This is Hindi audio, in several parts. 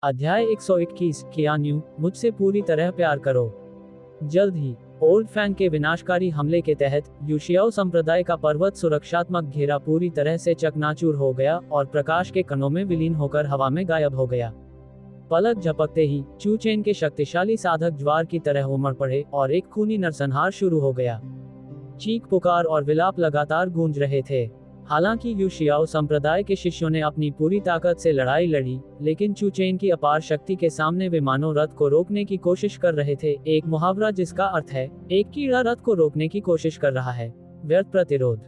अध्याय 121 कियान्यू, मुझसे पूरी तरह प्यार करो। जल्द ही ओल्ड फैंग के विनाशकारी हमले के तहत यूशियाओ संप्रदाय का पर्वत सुरक्षात्मक घेरा पूरी तरह से चकनाचूर हो गया और प्रकाश के कणों में विलीन होकर हवा में गायब हो गया। पलक झपकते ही चू चेन के शक्तिशाली साधक ज्वार की तरह उमड़ पड़े और एक खूनी नरसंहार शुरू हो गया। चीख पुकार और विलाप लगातार गूंज रहे थे। हालांकि यूशियाओ संप्रदाय के शिष्यों ने अपनी पूरी ताकत से लड़ाई लड़ी, लेकिन चू चेन की अपार शक्ति के सामने वे मानव रथ को रोकने की कोशिश कर रहे थे। एक मुहावरा जिसका अर्थ है, एक कीड़ा रथ को रोकने की कोशिश कर रहा है। व्यर्थ प्रतिरोध।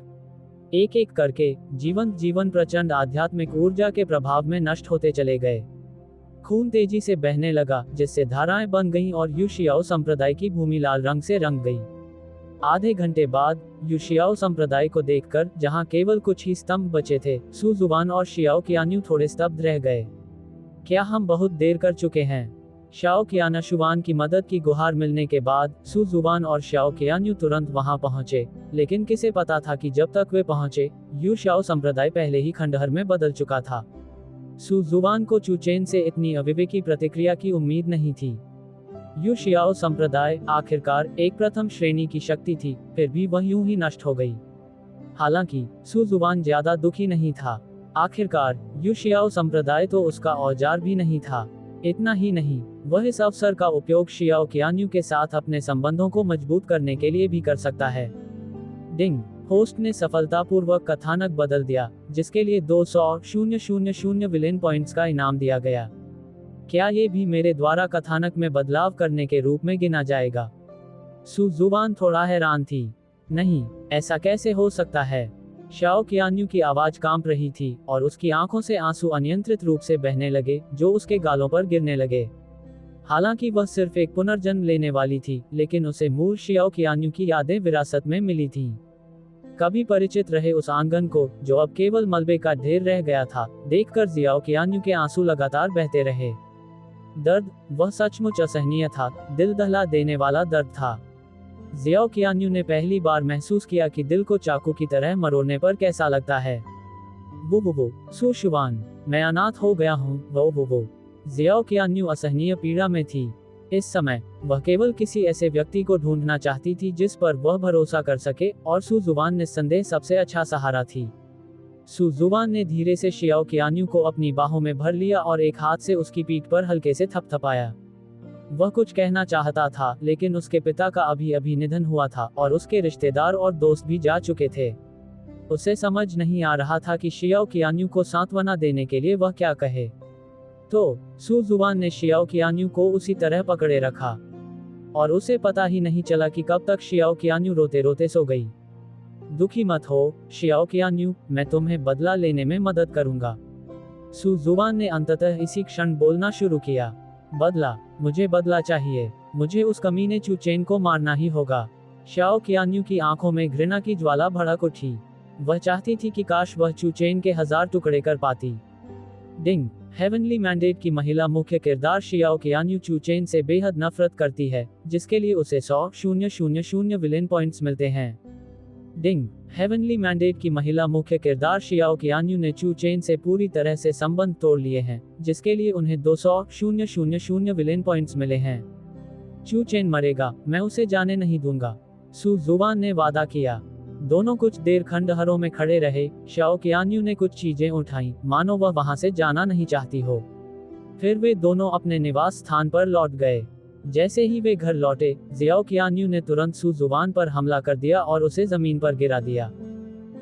एक एक करके जीवन प्रचंड आध्यात्मिक ऊर्जा के प्रभाव में नष्ट होते चले गए। खून तेजी से बहने लगा, जिससे धाराएं बन गईं और यूशियाओ संप्रदाय की भूमि लाल रंग से रंग गई। आधे घंटे बाद यूशियाओ संप्रदाय को देखकर, जहां केवल कुछ ही स्तंभ बचे थे, सू जुबान और शियाओ कियान्यू थोड़े स्तब्ध रह गए। क्या हम बहुत देर कर चुके हैं? शाओ कियाना शुवान की मदद की गुहार मिलने के बाद सू जुबान और शाओ कियान्यू तुरंत वहां पहुंचे, लेकिन किसे पता था कि जब तक वे पहुंचे, यूशियाओ संप्रदाय पहले ही खंडहर में बदल चुका था। सू जुबान को चू चेन से इतनी अविवेकी प्रतिक्रिया की उम्मीद नहीं थी। यूशियाओ संप्रदाय आखिरकार एक प्रथम श्रेणी की शक्ति थी, फिर भी वह यूं ही नष्ट हो गई। हालांकि सू जुबान ज्यादा दुखी नहीं था। आखिरकार यूशियाओ संप्रदाय तो उसका औजार भी नहीं था। इतना ही नहीं, वह इस अवसर का उपयोग शियाओ कियान्यू के साथ अपने संबंधों को मजबूत करने के लिए भी कर सकता है। डिंग, होस्ट ने सफलतापूर्वक कथानक बदल दिया, जिसके लिए 200,000 विलेन पॉइंट्स का इनाम दिया गया। क्या ये भी मेरे द्वारा कथानक में बदलाव करने के रूप में गिना जाएगा? सू जुबान थोड़ा हैरान थी। नहीं, ऐसा कैसे हो सकता है? शाओ कियान्यू की आवाज कांप रही थी और उसकी आंखों से आंसू अनियंत्रित रूप से बहने लगे, जो उसके गालों पर गिरने लगे। हालांकि वह सिर्फ एक पुनर्जन्म लेने वाली थी, लेकिन उसे मूल शाओ कियान्यू की यादें विरासत में मिली थीं। कभी परिचित रहे उस आंगन को, जो अब केवल मलबे का ढेर रह गया था, देखकर जियाओ कियान्यू के आंसू लगातार बहते रहे। दर्द, वह सचमुच असहनीय था, दिल दहला देने वाला दर्द था। जियाओ कियान्यू ने पहली बार महसूस किया कि दिल को चाकू की तरह मरोड़ने पर कैसा लगता है। वो सू शुवान, मैं अनाथ हो गया हूँ। वो जियाओ कियान्यू असहनीय पीड़ा में थी। इस समय वह केवल किसी ऐसे व्यक्ति को ढूंढना चाहती थी जिस पर वह भरोसा कर सके, और सू जुबान निस्संदेह सबसे अच्छा सहारा थी। सू जुबान ने धीरे से शियाओ कियान्यू को अपनी बाहों में भर लिया और एक हाथ से उसकी पीठ पर हल्के से थपथपाया। वह कुछ कहना चाहता था, लेकिन उसके पिता का अभी निधन हुआ था और उसके रिश्तेदार और दोस्त भी जा चुके थे। उसे समझ नहीं आ रहा था कि शियाओ कियान्यू को सांत्वना देने के लिए वह क्या कहे। तो सू जुबान ने शियाओ कियान्यू को उसी तरह पकड़े रखा, और उसे पता ही नहीं चला कि कब तक शियाओ कियान्यू रोते रोते सो गई। दुखी मत हो शियाओ कियान्यू, मैं तुम्हें बदला लेने में मदद करूंगा। सू जुबान ने अंततः इसी क्षण बोलना शुरू किया। बदला? मुझे बदला चाहिए। मुझे उस कमीने चू चेन को मारना ही होगा। शाओ कियान्यू की आंखों में घृणा की ज्वाला भड़क उठी। वह चाहती थी कि काश वह चू चेन के 1000 टुकड़े कर पाती। डिंग, हेवनली मैंडेट की महिला मुख्य किरदार शियाओ कियान्यू चू चेन से बेहद नफरत करती है, जिसके लिए उसे 100,000 विलेन पॉइंट्स मिलते हैं। डिंग, हेवनली मैंडेट की महिला मुख्य किरदार शियाओ कियान्यू ने चू चेन से पूरी तरह से संबंध तोड़ लिए हैं, जिसके लिए उन्हें 200,000 विलेन पॉइंट्स मिले हैं। चू चेन मरेगा, मैं उसे जाने नहीं दूंगा, सू जुबान ने वादा किया। दोनों कुछ देर खंडहरों में खड़े रहे। शाओ कियान्यू ने कुछ चीजें उठाई, मानो वह वहां से जाना नहीं चाहती हो। फिर वे दोनों अपने निवास स्थान पर लौट गए। जैसे ही वे घर लौटे, जियाओ कियान्यू ने तुरंत सू जुबान पर हमला कर दिया और उसे जमीन पर गिरा दिया।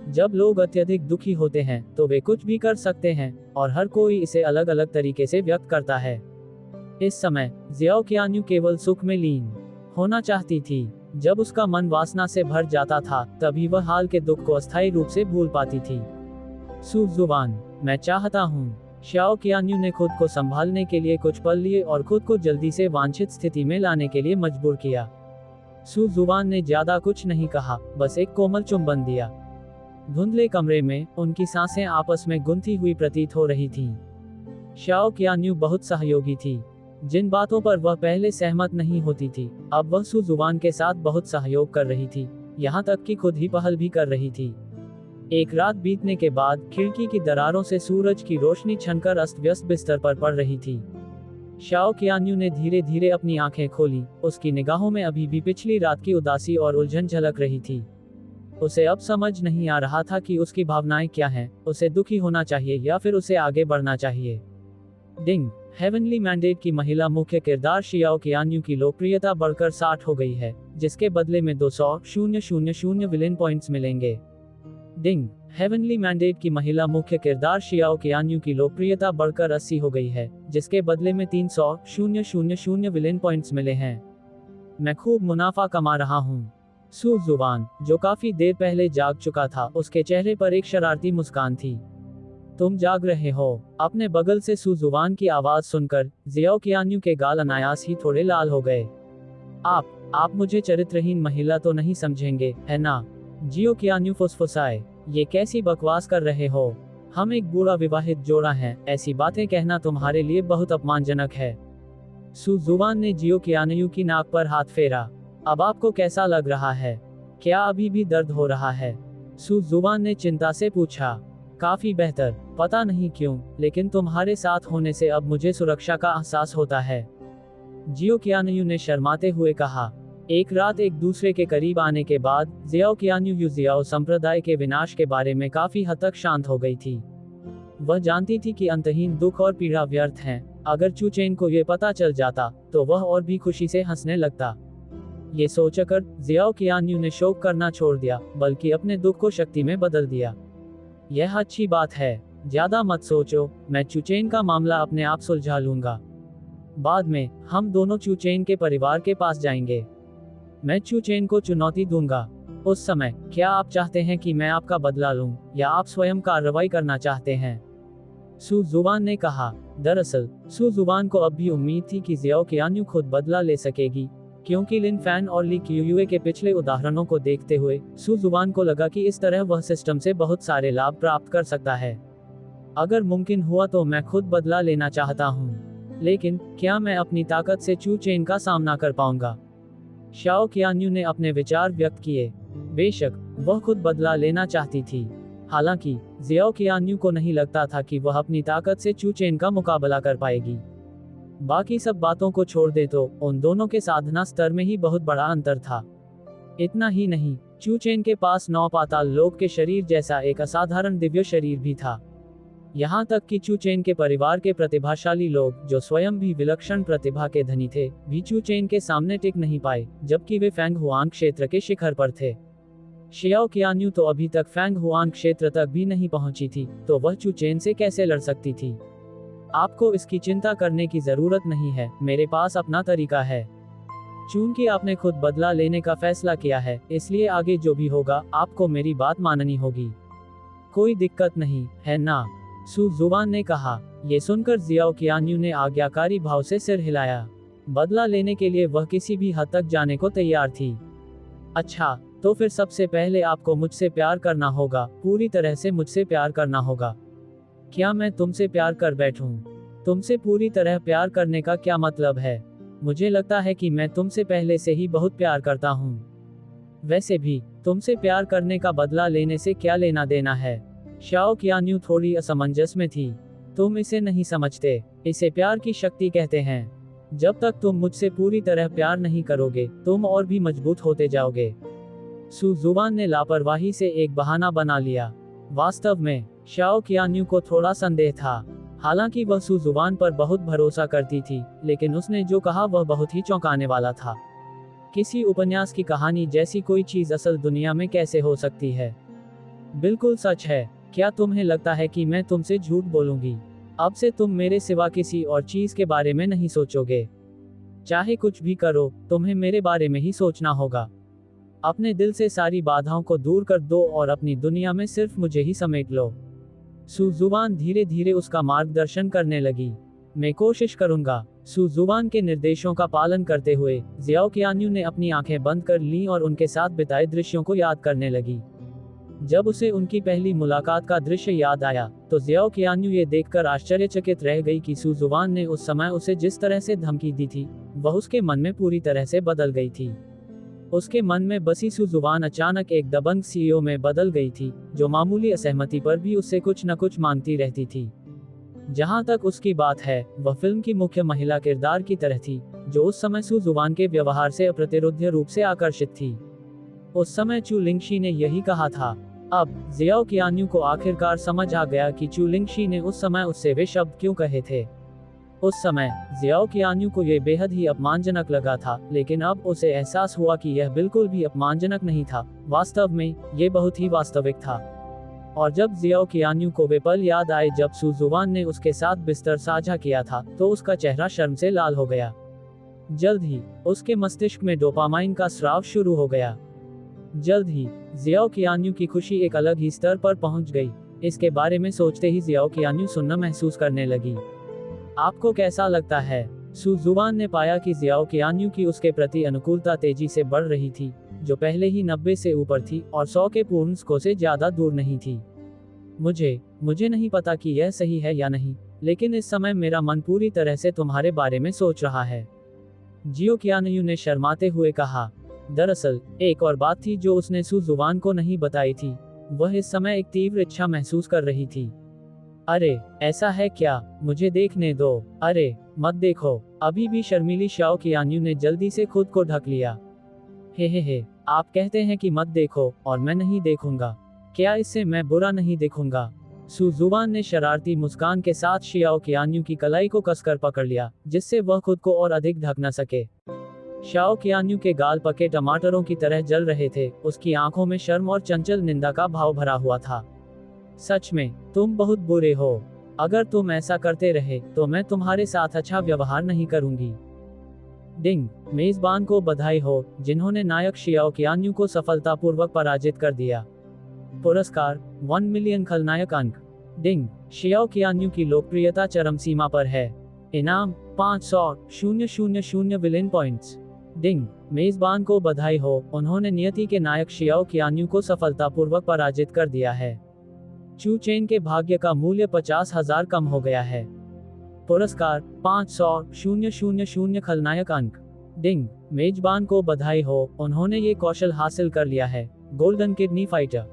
जब लोग अत्यधिक दुखी होते हैं तो वे कुछ भी कर सकते हैं, और हर कोई इसे अलग अलग तरीके से व्यक्त करता है। इस समय जियाओ कियान्यू केवल सुख में लीन होना चाहती थी। जब उसका मन वासना से भर जाता था, तभी वह हाल के दुख को अस्थायी रूप से भूल पाती थी। सू जुबान, मैं चाहता हूँ। शाओ कियान्यू ने खुद को संभालने के लिए कुछ पल लिए और खुद को जल्दी से वांछित स्थिति में लाने के लिए मजबूर किया। सू जुबान ने ज्यादा कुछ नहीं कहा, बस एक कोमल चुंबन दिया। धुंधले कमरे में उनकी सांसें आपस में गुंथी हुई प्रतीत हो रही थीं। शाओ कियान्यू बहुत सहयोगी थी। जिन बातों पर वह पहले सहमत नहीं होती थी, अब वह सू जुबान के साथ बहुत सहयोग कर रही थी, यहाँ तक कि खुद ही पहल भी कर रही थी। एक रात बीतने के बाद खिड़की की दरारों से सूरज की रोशनी छनकर अस्त व्यस्त बिस्तर पर पड़ रही थी। शाओ कियान्यू ने धीरे धीरे अपनी आंखें खोली, उसकी निगाहों में अभी भी पिछली रात की उदासी और उलझन झलक रही थी। उसे अब समझ नहीं आ रहा था कि उसकी भावनाएं क्या हैं, उसे दुखी होना चाहिए या फिर उसे आगे बढ़ना चाहिए। डिंग, हेवनली मैंडेट की महिला मुख्य किरदार शियाओ कियान्यू की लोकप्रियता बढ़कर 60 हो गई है, जिसके बदले में 200,000 विलेन पॉइंट्स मिलेंगे। डिंग, हेवनली मैंडेट की महिला मुख्य किरदार शियाओ कियान्यू की लोकप्रियता बढ़कर 80 हो गई है, जिसके बदले में 300,000 विलेन पॉइंट्स मिले हैं। मैं खूब मुनाफा कमा रहा हूँ। सू जुवान, जो काफी देर पहले जाग चुका था, उसके चेहरे पर एक शरारती मुस्कान थी। तुम जाग रहे हो? अपने बगल से सू जुवान की आवाज सुनकर जियाओ कियान्यू के गाल अनायास ही थोड़े लाल हो गए। आप मुझे चरित्रहीन महिला तो नहीं समझेंगे, है ना? जियो कियान्यू फुसफुसाए। ये कैसी बकवास कर रहे हो? हम एक बूढ़ा विवाहित जोड़ा हैं, ऐसी बातें कहना तुम्हारे लिए बहुत अपमानजनक है। सू जुवान ने जियो कियान्यू की नाक पर हाथ फेरा। अब आपको कैसा लग रहा है? क्या अभी भी दर्द हो रहा है? सू जुवान ने चिंता से पूछा। काफी बेहतर, पता नहीं क्यों, लेकिन तुम्हारे साथ होने से अब मुझे सुरक्षा का एहसास होता है। जियो कियान्यू ने शर्माते हुए कहा। एक रात एक दूसरे के करीब आने के बाद जियाओ कियान्यू युजियाओ संप्रदाय के विनाश के बारे में काफी हद तक शांत हो गई थी। वह जानती थी कि अंतहीन दुख और पीड़ा व्यर्थ हैं। अगर चूचेन को यह पता चल जाता तो वह और भी खुशी से हंसने लगता। ये सोचकर जियाओ कियान्यू ने शोक करना छोड़ दिया, बल्कि अपने दुख को शक्ति में बदल दिया। यह अच्छी बात है, ज्यादा मत सोचो, मैं चूचेन का मामला अपने आप सुलझा लूंगा। बाद में हम दोनों चूचेन के परिवार के पास जाएंगे। मैं चूचेन को चुनौती दूंगा। उस समय क्या आप चाहते हैं कि मैं आपका बदला लूं, या आप स्वयं कार्रवाई करना चाहते हैं? सू जुवान ने कहा। दरअसल सू जुवान को अब भी उम्मीद थी कि जियाओ कियान्यू खुद बदला ले सकेगी, क्योंकि लिन फैन और ली क्यूयुए के पिछले उदाहरणों को देखते हुए सू जुवान को लगा कि इस तरह वह सिस्टम से बहुत सारे लाभ प्राप्त कर सकता है। अगर मुमकिन हुआ तो मैं खुद बदला लेना चाहता हूँ, लेकिन क्या मैं अपनी ताकत से चूचेन का सामना कर पाऊंगा? शाओ कियान्यू ने अपने विचार व्यक्त किए। बेशक वह खुद बदला लेना चाहती थी, हालांकि जियाओ कियान्यू को नहीं लगता था कि वह अपनी ताकत से चूचेन का मुकाबला कर पाएगी। बाकी सब बातों को छोड़ दे तो उन दोनों के साधना स्तर में ही बहुत बड़ा अंतर था। इतना ही नहीं, चूचेन के पास 9 पाताल लोक के शरीर जैसा एक असाधारण दिव्य शरीर भी था। यहाँ तक कि चूचेन के परिवार के प्रतिभाशाली लोग, जो स्वयं भी विलक्षण प्रतिभा के धनी थे, भी चूचेन के सामने टिक नहीं पाए, जबकि वे फैंग हुआन क्षेत्र के शिखर पर थे। शियाओ कियान्यू तो अभी तक फैंग हुआन क्षेत्र तक भी नहीं पहुंची थी, तो वह चूचेन से कैसे लड़ सकती थी? आपको इसकी चिंता करने की जरूरत नहीं है, मेरे पास अपना तरीका है। चूंकि आपने खुद बदला लेने का फैसला किया है, इसलिए आगे जो भी होगा आपको मेरी बात माननी होगी। कोई दिक्कत नहीं, है ना? सू जुवान ने कहा। ये सुनकर जियाओ कियान्यू ने आज्ञाकारी भाव से सिर हिलाया। बदला लेने के लिए वह किसी भी हद तक जाने को तैयार थी। अच्छा, तो फिर सबसे पहले आपको मुझसे प्यार करना होगा, पूरी तरह से मुझसे प्यार करना होगा। क्या मैं तुमसे प्यार कर बैठूं? तुमसे पूरी तरह प्यार करने का क्या मतलब है? मुझे लगता है कि मैं तुमसे पहले से ही बहुत प्यार करता हूँ। वैसे भी तुमसे प्यार करने का बदला लेने से क्या लेना देना है? शाओ कियान्यू थोड़ी असमंजस में थी। तुम इसे नहीं समझते, इसे प्यार की शक्ति कहते हैं। जब तक तुम मुझसे पूरी तरह प्यार नहीं करोगे, तुम और भी मजबूत होते जाओगे। सू जुवान ने लापरवाही से एक बहाना बना लिया। वास्तव में शाओ कियान्यू को थोड़ा संदेह था। हालांकि वह सू जुवान पर बहुत भरोसा करती थी, लेकिन उसने जो कहा वह बहुत ही चौंकाने वाला था। किसी उपन्यास की कहानी जैसी कोई चीज असल दुनिया में कैसे हो सकती है? बिल्कुल सच है। क्या तुम्हें लगता है कि मैं तुमसे झूठ बोलूंगी? अब से तुम मेरे सिवा किसी और चीज के बारे में नहीं सोचोगे। चाहे कुछ भी करो, तुम्हें मेरे बारे में ही सोचना होगा। अपने दिल से सारी बाधाओं को दूर कर दो और अपनी दुनिया में सिर्फ मुझे ही समेट लो। सू जुवान धीरे धीरे उसका मार्गदर्शन करने लगी। मैं कोशिश करूंगा। सू जुवान के निर्देशों का पालन करते हुए जियाओ कियान्यू ने अपनी आंखें बंद कर लीं और उनके साथ बिताए दृश्यों को याद करने लगी। जब उसे उनकी पहली मुलाकात का दृश्य याद आया, तो जियाओ कियान्यू ये देखकर आश्चर्यचकित रह गई कि सू जुवान ने उस समय उसे जिस तरह से धमकी दी थी, वह उसके मन में पूरी तरह से बदल गई थी। उसके मन में बसी सू जुवान अचानक एक दबंग सीईओ में बदल गई थी, जो मामूली असहमति पर भी उससे कुछ न कुछ मांगती रहती थी। जहां तक उसकी बात है, वह फिल्म की मुख्य महिला किरदार की तरह थी, जो उस समय सू जुवान के व्यवहार से अप्रतिरोध्य रूप से आकर्षित थी। उस समय चू लिंगशी ने यही कहा था। अब जियाओ कियान्यू को आखिरकार समझ आ गया कि चू लिंगशी ने उस समय उससे वे शब्द क्यों कहे थे। उस समय जियाओ कियान्यू को यह बेहद ही अपमानजनक लगा था, लेकिन अब उसे एहसास हुआ कि यह बिल्कुल भी अपमानजनक नहीं था, वास्तव में ये बहुत ही वास्तविक था। और जब जियाओ कियान्यू को वे पल याद आए जब सू जुवान ने उसके साथ बिस्तर साझा किया था, तो उसका चेहरा शर्म से लाल हो गया। जल्द ही उसके मस्तिष्क में डोपामाइन का स्राव शुरू हो गया। जल्द ही जियाओ कियान्यू की खुशी एक अलग ही स्तर पर पहुंच गई। इसके बारे में सोचते ही जियाओ कियान्यू सुन्न महसूस करने लगी। आपको कैसा लगता है? सू जुवान ने पाया कि जियाओ कियान्यू की उसके प्रति अनुकूलता तेजी से बढ़ रही थी, जो पहले ही 90 से ऊपर थी और 100 के पूर्ण स्कोर से ज्यादा दूर नहीं थी। मुझे नहीं पता कि यह सही है या नहीं, लेकिन इस समय मेरा मन पूरी तरह से तुम्हारे बारे में सोच रहा है, जियो कियान्यू ने शर्माते हुए कहा। दरअसल एक और बात थी जो उसने सू जुवान को नहीं बताई थी। वह इस समय एक तीव्र इच्छा महसूस कर रही थी। अरे ऐसा है क्या? मुझे देखने दो। अरे मत देखो। अभी भी शर्मीली शाओ कियान्यू ने जल्दी से खुद को ढक लिया। हे, आप कहते हैं कि मत देखो और मैं नहीं देखूंगा। क्या इससे मैं बुरा नहीं दिखूंगा? सू जुवान ने शरारती मुस्कान के साथ शियाओ कियान्यू की कलाई को कसकर पकड़ लिया, जिससे वह खुद को और अधिक ढक न सके। शाओ कियान्यू के गाल पके टमाटरों की तरह जल रहे थे। उसकी आंखों में शर्म और चंचल निंदा का भाव भरा हुआ था। सच में तुम बहुत बुरे हो। अगर तुम ऐसा करते रहे तो मैं तुम्हारे साथ अच्छा व्यवहार नहीं करूंगी। डिंग, मेजबान को बधाई हो, जिन्होंने नायक शियाओ कियान्यू को सफलतापूर्वक पराजित कर दिया। पुरस्कार 1 मिलियन खलनायक अंक। डिंग, शियाओ कियान्यू की लोकप्रियता चरम सीमा पर है। इनाम 500,000 विलेन पॉइंट्स। डिंग, मेजबान को बधाई हो, उन्होंने नियति के नायक शियाओ कियान्यू को सफलतापूर्वक पराजित कर दिया है। चू चेन के भाग्य का मूल्य 50,000 कम हो गया है। पुरस्कार 500,000 खलनायक अंक। डिंग, मेजबान को बधाई हो, उन्होंने ये कौशल हासिल कर लिया है, गोल्डन किडनी फाइटर।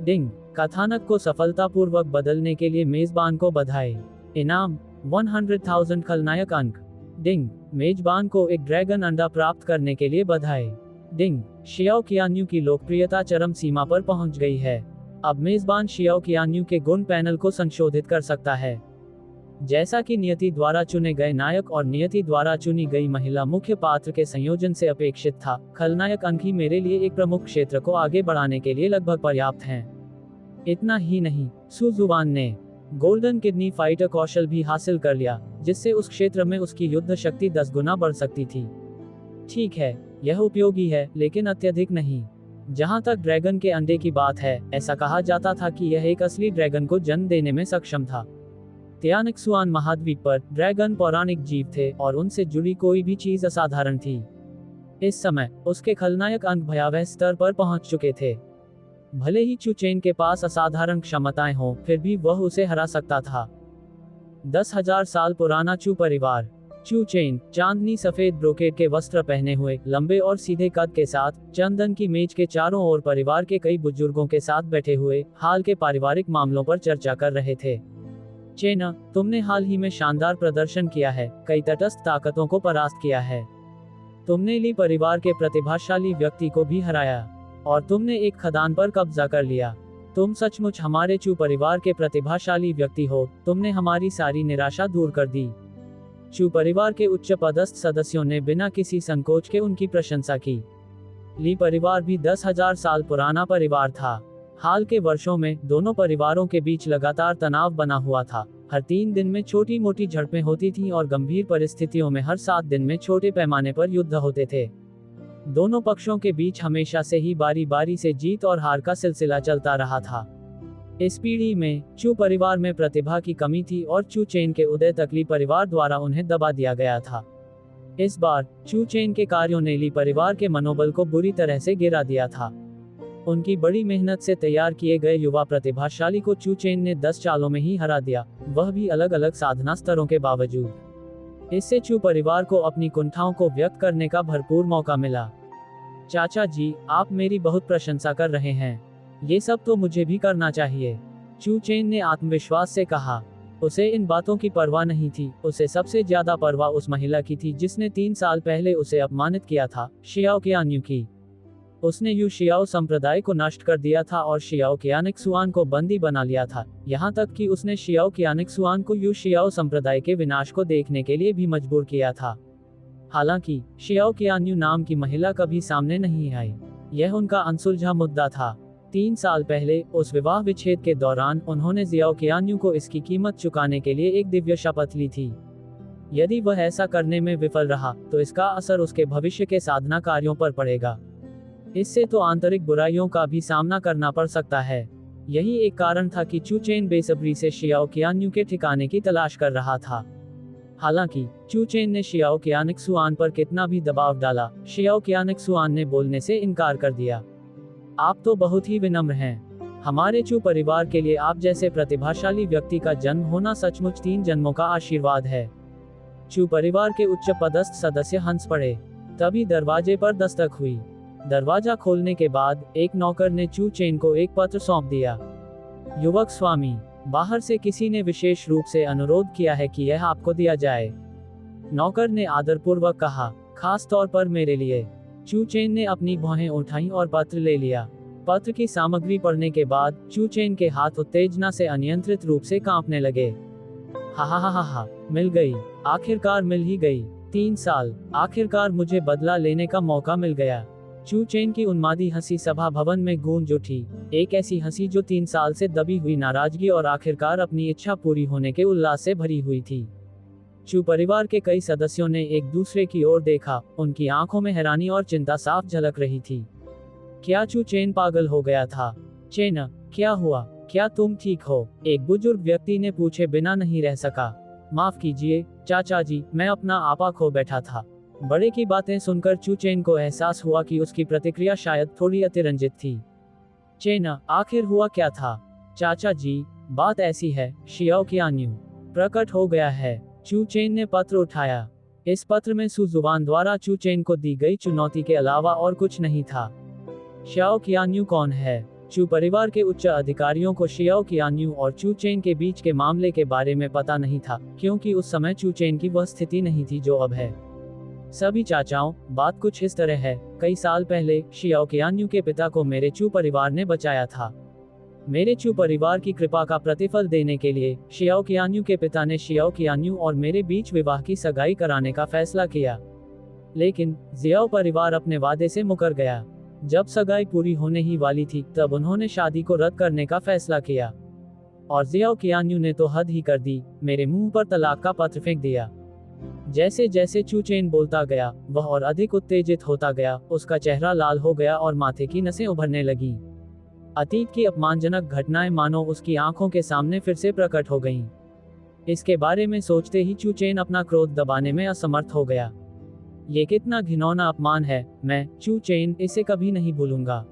डिंग, कथानक को सफलतापूर्वक बदलने के लिए मेजबान को बधाई। इनाम 100,000 खलनायक अंक। डिंग, मेजबान को एक ड्रैगन अंडा प्राप्त करने के लिए बधाई। डिंग, शियाओ कियान्यू की लोकप्रियता चरम सीमा पर पहुंच गई है। अब मेजबान शियाओ कियान्यू के गुण पैनल को संशोधित कर सकता है। जैसा कि नियति द्वारा चुने गए नायक और नियति द्वारा चुनी गई महिला मुख्य पात्र के संयोजन से अपेक्षित था, खलनायक अंक ही मेरे लिए एक प्रमुख क्षेत्र को आगे बढ़ाने के लिए लगभग पर्याप्त हैं। इतना ही नहीं, सू जुवान ने गोल्डन किडनी फाइटर कौशल भी हासिल कर लिया, जिससे उस क्षेत्र में उसकी युद्ध शक्ति 10 गुना बढ़ सकती थी। ठीक है, यह उपयोगी है, लेकिन अत्यधिक नहीं। जहां तक ड्रैगन के अंडे की बात है, ऐसा कहा जाता था कि यह एक असली ड्रैगन को जन्म देने में सक्षम था। तियानक्सुआन महाद्वीप पर ड्रैगन पौराणिक जीव थे और उनसे जुड़ी कोई भी चीज असाधारण थी। इस समय उसके खलनायक अंक भयावह स्तर पर पहुंच चुके थे। भले ही चू चेन के पास असाधारण क्षमताएं हों, फिर भी वह उसे हरा सकता था। 10,000 साल पुराना चू परिवार। चू चेन चांदनी सफेद ब्रोकेड के वस्त्र पहने हुए, लंबे और सीधे कद के साथ, चंदन की मेज के चारों ओर परिवार के कई बुजुर्गों के साथ बैठे हुए, हाल के पारिवारिक मामलों पर चर्चा कर रहे थे। चेना, तुमने हाल ही में शानदार प्रदर्शन किया है, कई तटस्थ ताकतों को परास्त किया है। तुमने ली परिवार के प्रतिभाशाली व्यक्ति को भी हराया, और तुमने एक खदान पर कब्जा कर लिया। तुम सचमुच हमारे चू परिवार के प्रतिभाशाली व्यक्ति हो, तुमने हमारी सारी निराशा दूर कर दी। चू परिवार के उच्च पदस्थ सदस्यों ने बिना किसी संकोच के उनकी प्रशंसा की। ली परिवार भी 10,000 साल पुराना परिवार था। हाल के वर्षों में दोनों परिवारों के बीच लगातार तनाव बना हुआ था। हर 3 दिन में छोटी मोटी झड़पें होती थीं और गंभीर परिस्थितियों में हर 7 दिन में छोटे पैमाने पर युद्ध होते थे। दोनों पक्षों के बीच हमेशा से ही बारी बारी से जीत और हार का सिलसिला चलता रहा था। इस पीढ़ी में चू परिवार में प्रतिभा की कमी थी और चू चेन के उदय तक ली परिवार द्वारा उन्हें दबा दिया गया था। इस बार चू चेन के कार्यों ने ली परिवार के मनोबल को बुरी तरह से गिरा दिया था। उनकी बड़ी मेहनत से तैयार किए गए युवा प्रतिभाशाली को चू चेन ने 10 चालों में ही हरा दिया, वह भी अलग अलग साधना स्तरों के बावजूद। इससे चू परिवार को अपनी कुंठाओं को व्यक्त करने का भरपूर मौका मिला। चाचा जी, आप मेरी बहुत प्रशंसा कर रहे हैं। ये सब तो मुझे भी करना चाहिए, चू चेन ने आत्मविश्वास से कहा। उसे इन बातों की परवाह नहीं थी, उसे सबसे ज्यादा परवाह उस महिला की थी जिसने 3 साल पहले उसे अपमानित किया था, शियाओ qianyu की। उसने यू शियाओ संप्रदाय को नष्ट कर दिया था और शियाओ qianxuan को बंदी बना लिया था, यहाँ तक कि उसने शियाओ qianxuan को यू शियाओ संप्रदाय के विनाश को देखने के लिए भी मजबूर किया था। हालांकि शियाओ qianyu नाम की महिला कभी सामने नहीं आई, यह उनका अनसुलझा मुद्दा था। 3 साल पहले उस विवाह विच्छेद के दौरान उन्होंने जियाओ qianyu को इसकी कीमत चुकाने के लिए एक दिव्य शपथ ली थी। यदि वह ऐसा करने में विफल रहा तो इसका असर उसके भविष्य के साधना कार्यों पर पड़ेगा। इससे तो आंतरिक बुराइयों का भी सामना करना पड़ सकता है। यही एक कारण था कि चू चेन बेसब्री से शियाओ qianyu के ठिकाने की तलाश कर रहा था। हालांकि चू चेन ने शियाओ qianxuan पर कितना भी दबाव डाला, शियाओ qianxuan ने बोलने से इनकार कर दिया। आप तो बहुत ही विनम्र हैं। हमारे चू परिवार के लिए आप जैसे प्रतिभाशाली व्यक्ति का जन्म होना सचमुच 3 जन्मों का आशीर्वाद है। चू परिवार के उच्च पदस्थ सदस्य हंस पड़े। तभी दरवाजे पर दस्तक हुई। दरवाजा खोलने के बाद एक नौकर ने चू चेन को एक पत्र सौंप दिया। युवक स्वामी, बाहर से किसी ने विशेष रूप से अनुरोध किया है कि यह आपको दिया जाए। नौकर ने आदरपूर्वक कहा, खास तौर पर मेरे लिए। चू चेन ने अपनी भौहें उठाईं और पत्र ले लिया। पत्र की सामग्री पढ़ने के बाद चू चेन के हाथ उत्तेजना से अनियंत्रित रूप से कांपने लगे। हा, मिल गई, आखिरकार मिल ही गई। 3 साल, आखिरकार मुझे बदला लेने का मौका मिल गया। चू चेन की उन्मादी हंसी सभा भवन में गूंज उठी, एक ऐसी हंसी जो 3 साल से दबी हुई नाराजगी और आखिरकार अपनी इच्छा पूरी होने के उल्लास से भरी हुई थी। चू परिवार के कई सदस्यों ने एक दूसरे की ओर देखा, उनकी आंखों में हैरानी और चिंता साफ झलक रही थी। क्या चू चेन पागल हो गया था? चेन, क्या हुआ? क्या तुम ठीक हो? एक बुजुर्ग व्यक्ति ने पूछे बिना नहीं रह सका। माफ कीजिए चाचा जी, मैं अपना आपा खो बैठा था। बड़े की बातें सुनकर चू चेन को एहसास हुआ कि उसकी प्रतिक्रिया शायद थोड़ी अतिरंजित थी। चेन, आखिर हुआ क्या था? चाचा जी, बात ऐसी है, शियाओ qianyu प्रकट हो गया है। चू चेन ने पत्र उठाया। इस पत्र में सू जुबान द्वारा चू चेन को दी गई चुनौती के अलावा और कुछ नहीं था। शियाओ qianyu कौन है? चू परिवार के उच्च अधिकारियों को शियाओ qianyu और चू चेन के बीच के मामले के बारे में पता नहीं था, क्योंकि उस समय चू चेन की वह स्थिति नहीं थी जो अब है। सभी चाचाओं, बात कुछ इस तरह है। कई साल पहले शियाओ qianyu के पिता को मेरे चू परिवार ने बचाया था। मेरे चू परिवार की कृपा का प्रतिफल देने के लिए शियाओ qianyu के पिता ने शियाओ qianyu और मेरे बीच विवाह की सगाई कराने का फैसला किया। लेकिन जियाओ परिवार अपने वादे से मुकर गया। जब सगाई पूरी होने ही वाली थी तब उन्होंने शादी को रद्द करने का फैसला किया। और जियाओ qianyu ने तो हद ही कर दी, मेरे मुंह पर तलाक का पत्र फेंक दिया। जैसे जैसे चू चेन बोलता गया वह और अधिक उत्तेजित होता गया, उसका चेहरा लाल हो गया और माथे की नसें उभरने लगीं। अतीत की अपमानजनक घटनाएं मानो उसकी आंखों के सामने फिर से प्रकट हो गईं। इसके बारे में सोचते ही चू चेन अपना क्रोध दबाने में असमर्थ हो गया। ये कितना घिनौना अपमान है, मैं चू चेन इसे कभी नहीं भूलूंगा।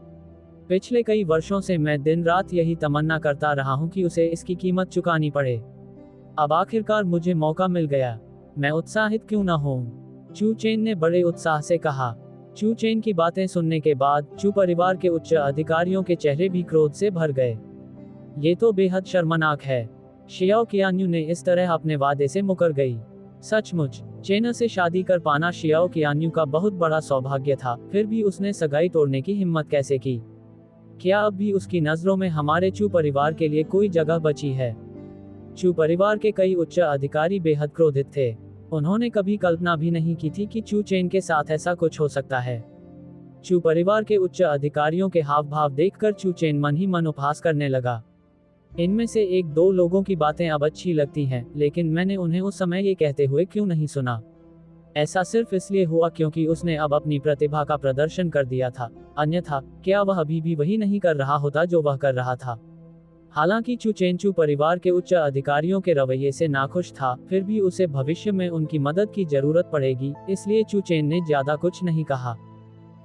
पिछले कई वर्षों से मैं दिन रात यही तमन्ना करता रहा हूं कि उसे इसकी कीमत चुकानी पड़े। अब आखिरकार मुझे मौका मिल गया, मैं उत्साहित क्यों न हूं? चू चेन ने बड़े उत्साह से कहा। चू चेन की बातें सुनने के बाद चू परिवार के उच्च अधिकारियों के चेहरे भी क्रोध से भर गए। ये तो बेहद शर्मनाक है। शियाओ qianyu ने इस तरह अपने वादे से मुकर गई। सचमुच, चेन से शादी कर पाना शियाओ qianyu का बहुत बड़ा सौभाग्य था, फिर भी उसने सगाई तोड़ने की हिम्मत कैसे की? क्या अब भी उसकी नजरों में हमारे चू परिवार के लिए कोई जगह बची है? चू परिवार के कई उच्च अधिकारी बेहद क्रोधित थे। उन्होंने कभी कल्पना भी नहीं की थी कि चू चेन के साथ ऐसा कुछ हो सकता है। चू परिवार के उच्च अधिकारियों के हाव भाव देखकर चू चेन मन ही मन उपहास करने लगा। इनमें से 1-2 लोगों की बातें अब अच्छी लगती हैं, लेकिन मैंने उन्हें उस समय ये कहते हुए क्यों नहीं सुना? ऐसा सिर्फ इसलिए हुआ क्योंकि उसने अब अपनी प्रतिभा का प्रदर्शन कर दिया था, अन्यथा क्या वह अभी भी वही नहीं कर रहा होता जो वह कर रहा था? हालांकि चू चेन चू परिवार के उच्च अधिकारियों के रवैये से नाखुश था, फिर भी उसे भविष्य में उनकी मदद की जरूरत पड़ेगी, इसलिए चू चेन ने ज्यादा कुछ नहीं कहा।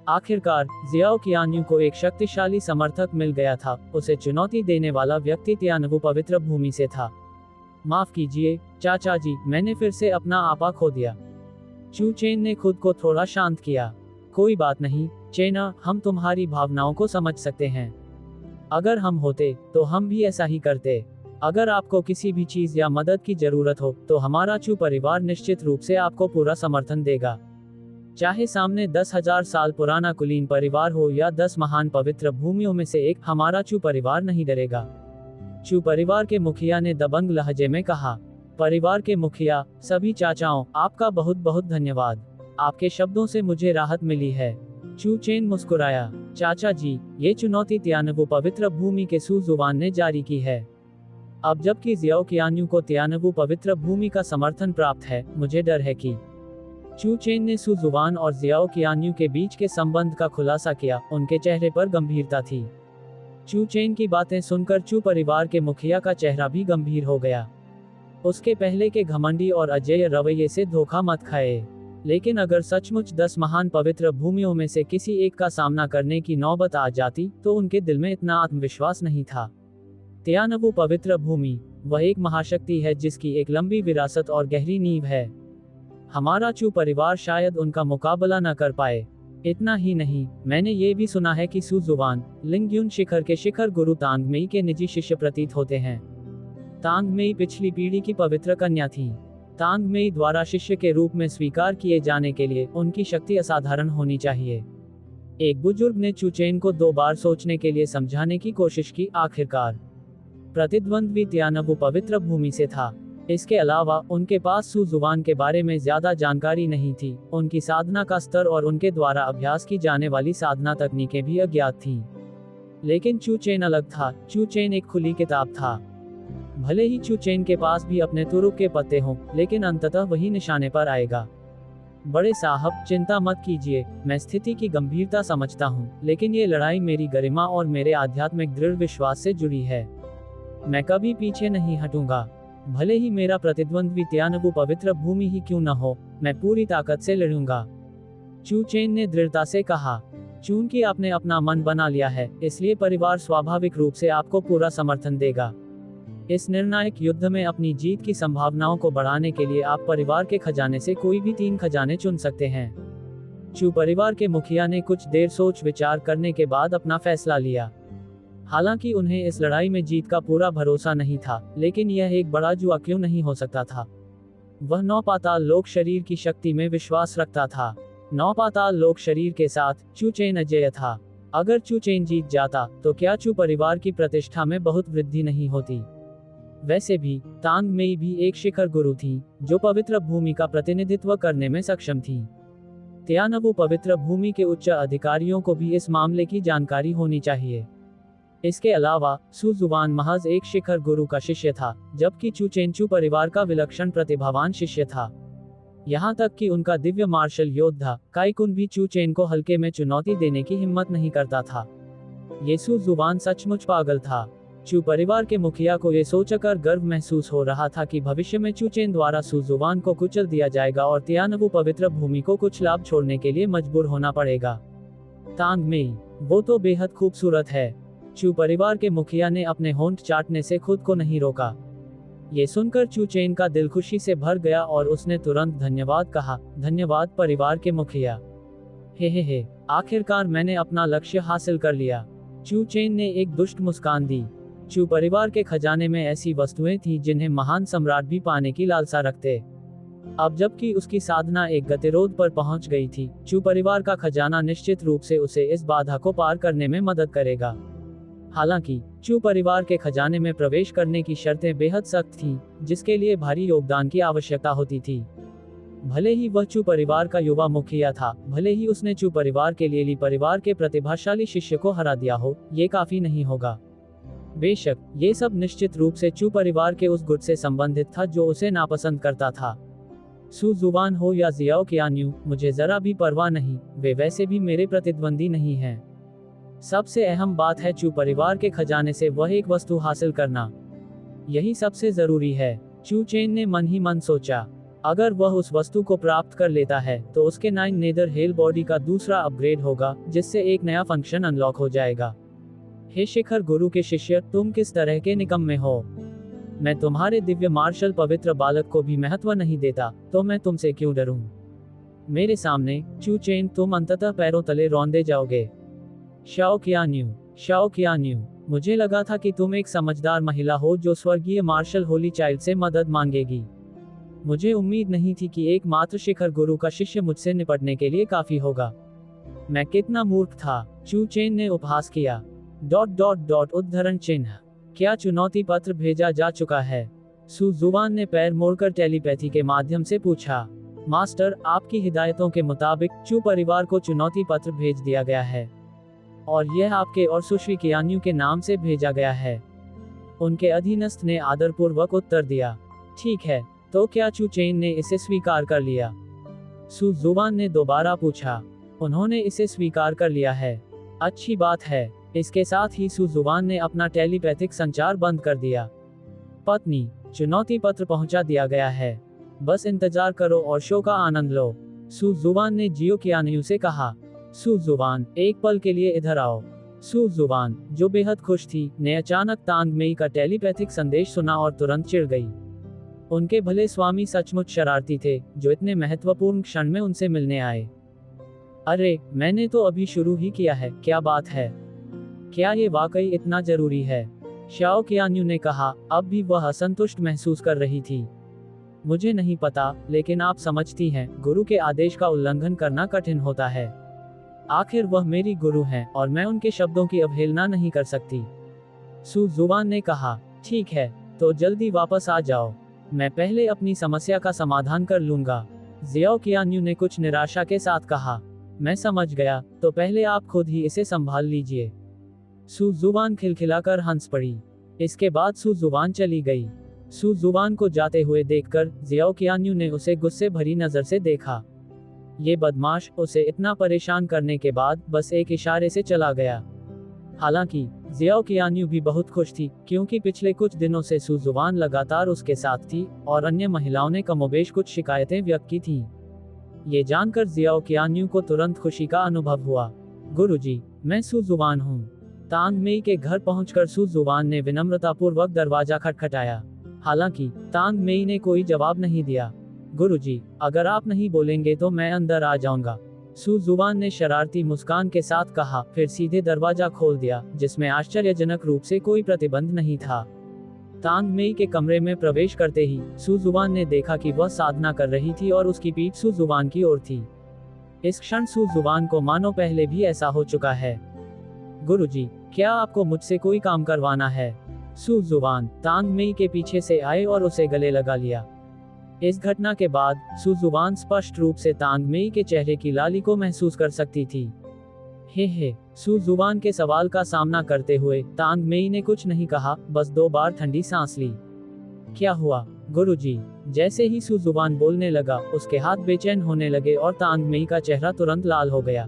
आखिरकार जियाओ qianyu को एक शक्तिशाली समर्थक मिल गया था। उसे चुनौती देने वाला व्यक्ति तियानवु पवित्र भूमि से था। माफ कीजिए चाचा जी, मैंने फिर से अपना आपा खो दिया। चू चेन ने खुद को थोड़ा शांत किया। कोई बात नहीं चेना, हम तुम्हारी भावनाओं को समझ सकते हैं। अगर हम होते तो हम भी ऐसा ही करते। अगर आपको किसी भी चीज या मदद की जरूरत हो तो हमारा चू परिवार निश्चित रूप से आपको पूरा समर्थन देगा। चाहे सामने 10,000 साल पुराना कुलीन परिवार हो या 10 महान पवित्र भूमियों में से एक, हमारा चू परिवार नहीं डरेगा। चू परिवार के मुखिया ने दबंग लहजे में कहा। परिवार के मुखिया, सभी चाचाओं, आपका बहुत बहुत धन्यवाद। आपके शब्दों से मुझे राहत मिली है। चू चेन मुस्कुराया। चाचा जी, ये चुनौती तियानवु पवित्र भूमि के सू जुबान ने जारी की है। अब जबकि जियाओ कियान्यू को तियानवु पवित्र भूमि का समर्थन प्राप्त है, मुझे डर है कि चू चेन ने सू जुबान और जियाओ कियान्यू के बीच के संबंध का खुलासा किया। उनके चेहरे पर गंभीरता थी। चू चेन की बातें सुनकर चू परिवार के मुखिया का चेहरा भी गंभीर हो गया। उसके पहले के घमंडी और अजेय रवैये से धोखा मत खाए। लेकिन अगर सचमुच 10 महान पवित्र भूमियों में से किसी एक का सामना करने की नौबत आ जाती, तो उनके दिल में इतना आत्मविश्वास नहीं था। तियानवु पवित्र भूमि, वह एक महाशक्ति है जिसकी एक लंबी विरासत और गहरी नींव है। हमारा चू परिवार शायद उनका मुकाबला न कर पाए। इतना ही नहीं, मैंने ये भी सुना है कि सू जुबान लिंगयुन शिखर के शिखर गुरु तांगमेई के निजी शिष्य प्रतीत होते हैं। तांगमेई पिछली पीढ़ी की पवित्र कन्या थी। तांगमेई द्वारा शिष्य के रूप में स्वीकार किए जाने के लिए उनकी शक्ति असाधारण होनी चाहिए। एक बुजुर्ग ने चू चेन को 2 बार सोचने के लिए समझाने की कोशिश की। आखिरकार प्रतिद्वंद्वी तियानवु पवित्र भूमि से था। इसके अलावा उनके पास सू जुबान के बारे में ज्यादा जानकारी नहीं थी। उनकी साधना का स्तर और उनके द्वारा अभ्यास की जाने वाली साधना तकनीकें भी अज्ञात थीं। लेकिन चू चेन अलग था। चू चेन एक खुली किताब था। भले ही चू चेन के पास भी अपने तुरुप के पत्ते हों, लेकिन अंततः वही निशाने पर आएगा। बड़े साहब, चिंता मत कीजिए, मैं स्थिति की गंभीरता समझता हूँ, लेकिन ये लड़ाई मेरी गरिमा और मेरे आध्यात्मिक दृढ़ विश्वास से जुड़ी है। मैं कभी पीछे नहीं हटूंगा। भले ही मेरा प्रतिद्वंद्वी तियानवु पवित्र भूमि ही क्यों न हो, मैं पूरी ताकत से लड़ूंगा। चू चेन ने दृढ़ता से कहा। चूंकि आपने अपना मन बना लिया है, इसलिए परिवार स्वाभाविक रूप से आपको पूरा समर्थन देगा। इस निर्णायक युद्ध में अपनी जीत की संभावनाओं को बढ़ाने के लिए आप परिवार के खजाने से कोई भी 3 खजाने चुन सकते हैं। चू परिवार के मुखिया ने कुछ देर सोच विचार करने के बाद अपना फैसला लिया। हालांकि उन्हें इस लड़ाई में जीत का पूरा भरोसा नहीं था, लेकिन यह एक बड़ा जुआ क्यों नहीं हो सकता था। वह 9 पाताल लोक शरीर की शक्ति में विश्वास रखता था। 9 पाताल लोक शरीर के साथ चू चेन अजेय था। अगर चू चेन जीत जाता तो क्या चू परिवार की प्रतिष्ठा में बहुत वृद्धि नहीं होती। वैसे भी तांगमेई भी एक शिखर गुरु थी, जो पवित्र भूमि का प्रतिनिधित्व करने में सक्षम थी। तियानवु पवित्र भूमि के उच्च अधिकारियों को भी इस मामले की जानकारी होनी चाहिए। इसके अलावा सू जुबान महज एक शिखर गुरु का शिष्य था, जबकि चू चेन चू परिवार का विलक्षण प्रतिभावान शिष्य था। यहाँ तक कि उनका दिव्य मार्शल योद्धा काइकुन भी चू चेन को हल्के में चुनौती देने की हिम्मत नहीं करता था। ये सू जुबान सचमुच पागल था। चू परिवार के मुखिया को ये सोचकर गर्व महसूस हो रहा था कि भविष्य में चू चेन द्वारा सू जुबान को कुचल दिया जाएगा और तियानवु पवित्र भूमि को कुछ लाभ छोड़ने के लिए मजबूर होना पड़ेगा। तांगमेई, वो तो बेहद खूबसूरत है। चू परिवार के मुखिया ने अपने होंठ चाटने से खुद को नहीं रोका। ये सुनकर चू चेन का दिल खुशी से भर गया और उसने तुरंत धन्यवाद कहा। धन्यवाद परिवार के मुखिया। हे, आखिरकार मैंने अपना लक्ष्य हासिल कर लिया। चू चेन ने एक दुष्ट मुस्कान दी। चू परिवार के खजाने में ऐसी वस्तुएं थीं जिन्हें महान सम्राट भी पाने की लालसा रखते। अब जबकि उसकी साधना एक गतिरोध पर पहुंच गई थी, चू परिवार का खजाना निश्चित रूप से उसे इस बाधा को पार करने में मदद करेगा। हालांकि चू परिवार के खजाने में प्रवेश करने की शर्तें बेहद सख्त थीं, जिसके लिए भारी योगदान की आवश्यकता होती थी। भले ही वह चू परिवार का युवा मुखिया था, भले ही उसने चू परिवार के लिए ली परिवार के प्रतिभाशाली शिष्य को हरा दिया हो, ये काफी नहीं होगा। बेशक ये सब निश्चित रूप से चू परिवार के उस गुट से संबंधित था जो उसे नापसंद करता था। सू जुबान हो या जियाओ कियान्यू, मुझे जरा भी परवाह नहीं, वे वैसे भी मेरे प्रतिद्वंदी नहीं हैं। सबसे अहम बात है चू परिवार के खजाने से वह एक वस्तु हासिल करना। यही सबसे जरूरी है। चू चेन ने मन ही मन सोचा, अगर वह उस वस्तु को प्राप्त कर लेता है तो उसके 9 नेदर हेल बॉडी का दूसरा अपग्रेड होगा, जिससे एक नया फंक्शन अनलॉक हो जाएगा। हे शिखर गुरु के शिष्य, तुम किस तरह के निकम्मे हो। मैं तुम्हारे दिव्य मार्शल पवित्र बालक को भी महत्व नहीं देता, तो मैं तुमसे क्यों डरूं। मेरे सामने चू चेन, तुम अंततः पैरों तले रौंदे जाओगे। शाओ कियान्यू, शाओ कियान्यू, मुझे लगा था कि तुम एक समझदार महिला हो जो स्वर्गीय मार्शल होली चाइल्ड से मदद मांगेगी। मुझे उम्मीद नहीं थी कि एकमात्र शिखर गुरु का शिष्य मुझसे निपटने के लिए काफी होगा। मैं कितना मूर्ख था, चू चेन ने उपहास किया। उद्धरण चिन्ह। क्या चुनौती पत्र भेजा जा चुका है? सू जुवान ने पैर मोड़कर टेलीपैथी के माध्यम से पूछा। मास्टर, आपकी हिदायतों के मुताबिक चू परिवार को चुनौती पत्र भेज दिया गया है और यह आपके और सुश्री कियान्यू के नाम से भेजा गया है। उनके अधीनस्थ ने आदरपूर्वक उत्तर दिया। ठीक है, तो क्या चू चेन ने इसे स्वीकार कर लिया? सू जुवान ने दोबारा पूछा। उन्होंने इसे स्वीकार कर लिया है। अच्छी बात है। इसके साथ ही सू जुवान ने अपना टेलीपैथिक संचार बंद कर दिया। पत्नी, चुनौती पत्र पहुंचा दिया गया है, बस इंतजार करो और शो का आनंद लो, सू जुवान ने जियो कियान्यू से कहा। सू जुवान, एक पल के लिए इधर आओ। सू जुवान, जो बेहद खुश थी, ने अचानक तांग मेई का टेलीपैथिक संदेश सुना और तुरंत चिढ़ गई। उनके भले स्वामी सचमुच शरारती थे, जो इतने महत्वपूर्ण क्षण में उनसे मिलने आए। अरे, मैंने तो अभी शुरू ही किया है, क्या बात है? क्या ये वाकई इतना जरूरी है? शाओ कियान्यू ने कहा, अब भी वह असंतुष्ट महसूस कर रही थी। मुझे नहीं पता, लेकिन आप समझती हैं, गुरु के आदेश का उल्लंघन करना कठिन होता है। आखिर वह मेरी गुरु हैं और मैं उनके शब्दों की अवहेलना नहीं कर सकती। सू जुवान ने कहा, ठीक है, तो जल्दी वापस आ जाओ, मैं पहले अपनी समस्या का समाधान कर लूंगा। जियाओ कियान्यू ने कुछ निराशा के साथ कहा, मैं समझ गया, तो पहले आप खुद ही इसे संभाल लीजिए। सू जुवान खिलखिलाकर हंस पड़ी। इसके बाद सू जुवान चली गई। सू जुवान को जाते हुए देखकर जियाओ कियान्यू ने उसे गुस्से भरी नजर से देखा। ये बदमाश उसे इतना परेशान करने के बाद बस एक इशारे से चला गया। हालांकि जियाओ कियान्यू भी बहुत खुश थी, क्योंकि पिछले कुछ दिनों से सू जुवान लगातार उसके साथ थी और अन्य महिलाओं ने कमोबेश कुछ शिकायतें व्यक्त की थीं। ये जानकर जियाओ कियान्यू को तुरंत खुशी का अनुभव हुआ। गुरुजी, मैं सू जुवान हूँ। तांग मेई के घर पहुंचकर सू जुवान ने विनम्रतापूर्वक दरवाजा खटखटाया। हालांकि तांग मेई ने कोई जवाब नहीं दिया। गुरुजी, अगर आप नहीं बोलेंगे तो मैं अंदर आ जाऊंगा, सू जुवान ने शरारती मुस्कान के साथ कहा, फिर सीधे दरवाजा खोल दिया, जिसमें आश्चर्यजनक रूप से कोई प्रतिबंध नहीं था। तांग मेई के कमरे में प्रवेश करते ही सू जुवान ने देखा कि वह साधना कर रही थी और उसकी पीठ सू जुवान की ओर थी। इस क्षण सू जुवान को मानो पहले भी ऐसा हो चुका है। गुरुजी, क्या आपको मुझसे कोई काम करवाना है? सू जुवान तांग मेई के पीछे से आए और उसे गले लगा लिया। इस घटना के बाद सू जुवान स्पष्ट रूप से तांग मेई के चेहरे की लाली को महसूस कर सकती थी। हे, सू जुवान के सवाल का सामना करते हुए तांग मेई ने कुछ नहीं कहा, बस 2 बार ठंडी सांस ली। क्या हुआ, गुरुजी? जैसे ही सू जुवान बोलने लगा, उसके हाथ बेचैन होने लगे और तांग मेई का चेहरा तुरंत लाल हो गया।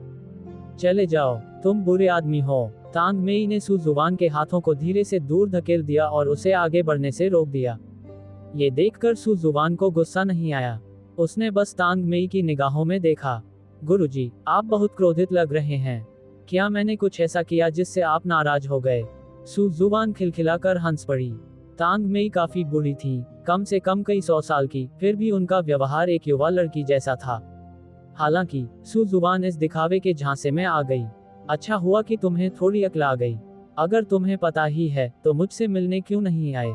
चले जाओ, तुम बुरे आदमी हो। तांग मेई ने सू जुवान के हाथों को धीरे से दूर धकेल दिया और उसे आगे बढ़ने से रोक दिया। ये देखकर सू जुवान को गुस्सा नहीं आया, उसने बस तांग मेई की निगाहों में देखा। गुरुजी, आप बहुत क्रोधित लग रहे हैं। क्या मैंने कुछ ऐसा किया जिससे आप नाराज हो गए? सू जुवान खिलखिलाकर हंस पड़ी। तांग मेई काफी बूढ़ी थी, कम से कम कई 100 साल की, फिर भी उनका व्यवहार एक युवा लड़की जैसा था। हालांकि सू जुवान इस दिखावे के झांसे में आ गई। अच्छा हुआ कि तुम्हें थोड़ी अक्ल आ गई। अगर तुम्हें पता ही है तो मुझसे मिलने क्यों नहीं आए?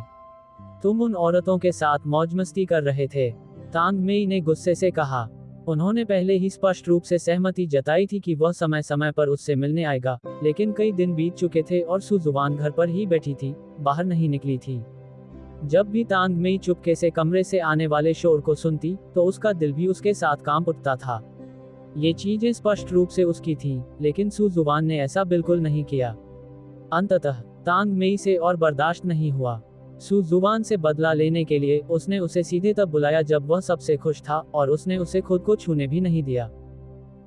तुम उन औरतों के साथ मौज मस्ती कर रहे थे, तांग मेई ने गुस्से से कहा। उन्होंने पहले ही स्पष्ट रूप से सहमति जताई थी कि वह समय समय पर उससे मिलने आएगा, लेकिन कई दिन बीत चुके थे और सू जुवान घर पर ही बैठी थी, बाहर नहीं निकली थी। जब भी तांग मेई चुपके से कमरे से आने वाले शोर को सुनती, तो उसका दिल भी उसके साथ कांप उठता था। ये चीजें स्पष्ट रूप से उसकी थीं, लेकिन सू जुवान ने ऐसा बिल्कुल नहीं किया। अंततः तांग मेई से और बर्दाश्त नहीं हुआ। सू जुवान से बदला लेने के लिए उसने उसे सीधे तब बुलाया जब वह सबसे खुश था और उसने उसे खुद को छूने भी नहीं दिया।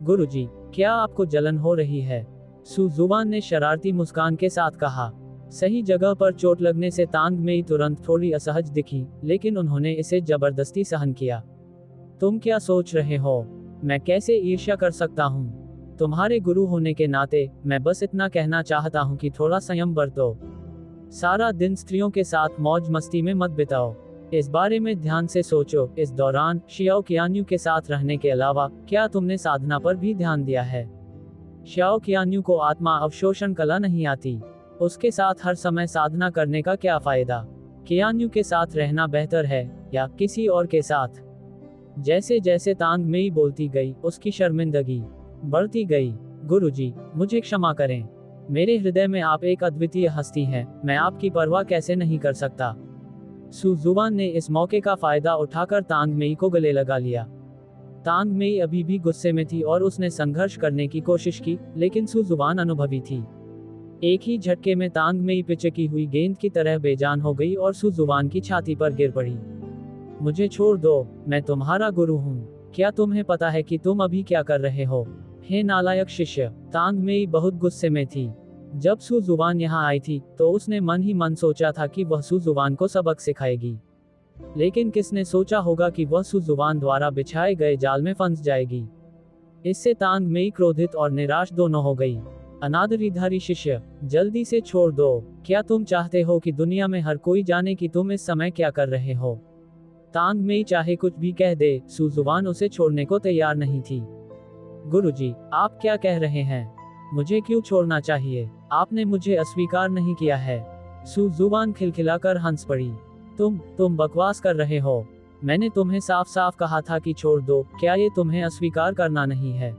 गुरुजी, क्या आपको जलन हो रही है? सू जुवान ने शरारती मुस्कान के साथ कहा। सही जगह पर चोट लगने से तांग मेई तुरंत थोड़ी असहज दिखी, लेकिन उन्होंने इसे जबरदस्ती सहन किया। तुम क्या सोच रहे हो? मैं कैसे ईर्ष्या कर सकता हूँ? तुम्हारे गुरु होने के नाते मैं बस इतना कहना चाहता हूँ कि थोड़ा संयम बरतो। सारा दिन स्त्रियों के साथ मौज मस्ती में मत बिताओ। इस बारे में ध्यान से सोचो। इस दौरान शियाओ कियान्यू के साथ रहने के अलावा क्या तुमने साधना पर भी ध्यान दिया है? श्याओ कियान्यू को आत्मा अवशोषण कला नहीं आती। उसके साथ हर समय साधना करने का क्या फायदा? कियान्यू के साथ रहना बेहतर है या किसी और के साथ? जैसे जैसे तांग मेई बोलती गई, उसकी शर्मिंदगी बढ़ती गई। गुरुजी, मुझे क्षमा करें। मेरे हृदय में आप एक अद्वितीय हस्ती हैं, मैं आपकी परवाह कैसे नहीं कर सकता। सु जुवान ने इस मौके का फायदा उठाकर तांग मेई को गले लगा लिया। तांग मेई अभी भी गुस्से में थी और उसने संघर्ष करने की कोशिश की, लेकिन सु जुवान अनुभवी थी। एक ही झटके में तांग मेई पिचकी हुई गेंद की तरह बेजान हो गई और सु जुवान की छाती पर गिर पड़ी। मुझे छोड़ दो, मैं तुम्हारा गुरु हूँ। क्या तुम्हें पता है कि तुम अभी क्या कर रहे हो? हे नालायक शिष्य। तांग मेई बहुत गुस्से में थी। जब सु जुवान यहाँ आई थी तो उसने मन ही मन सोचा था कि वह सु जुवान को सबक सिखाएगी, लेकिन किसने सोचा होगा कि वह सु जुवान द्वारा बिछाए गए जाल में फंस जाएगी। इससे तांग मेई क्रोधित और निराश दोनों हो गई। अनादरीधारी शिष्य, जल्दी से छोड़ दो। क्या तुम चाहते हो कि दुनिया में हर कोई जाने कि तुम इस समय क्या कर रहे हो? तांग मेई चाहे कुछ भी कह दे, सु जुवान उसे छोड़ने को तैयार नहीं थी। गुरुजी, आप क्या कह रहे हैं? मुझे क्यों छोड़ना चाहिए? आपने मुझे अस्वीकार नहीं किया है। सु जुवान खिलखिलाकर हंस पड़ी। तुम बकवास कर रहे हो। मैंने तुम्हें साफ साफ कहा था कि छोड़ दो। क्या ये तुम्हें अस्वीकार करना नहीं है?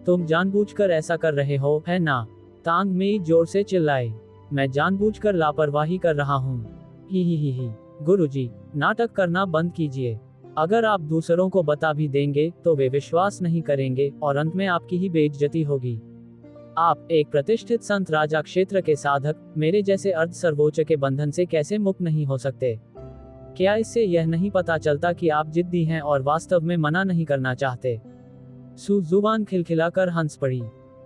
तुम जानबूझकर ऐसा कर रहे हो, है ना? तांग मेई जोर से चिल्लाई। मैं जानबूझकर लापरवाही कर रहा हूँ। ही। गुरुजी, नाटक करना बंद कीजिए। अगर आप दूसरों को बता भी देंगे तो वे विश्वास नहीं करेंगे और अंत में आपकी ही बेइज्जती होगी। आप एक प्रतिष्ठित संत राजा क्षेत्र के साधक मेरे जैसे अर्ध सर्वोच्च के बंधन से कैसे मुक्त नहीं हो सकते? क्या इससे यह नहीं पता चलता कि आप जिद्दी हैं और वास्तव में मना नहीं करना चाहते? सु जुवान खिलखिलाकर हंस पड़ी।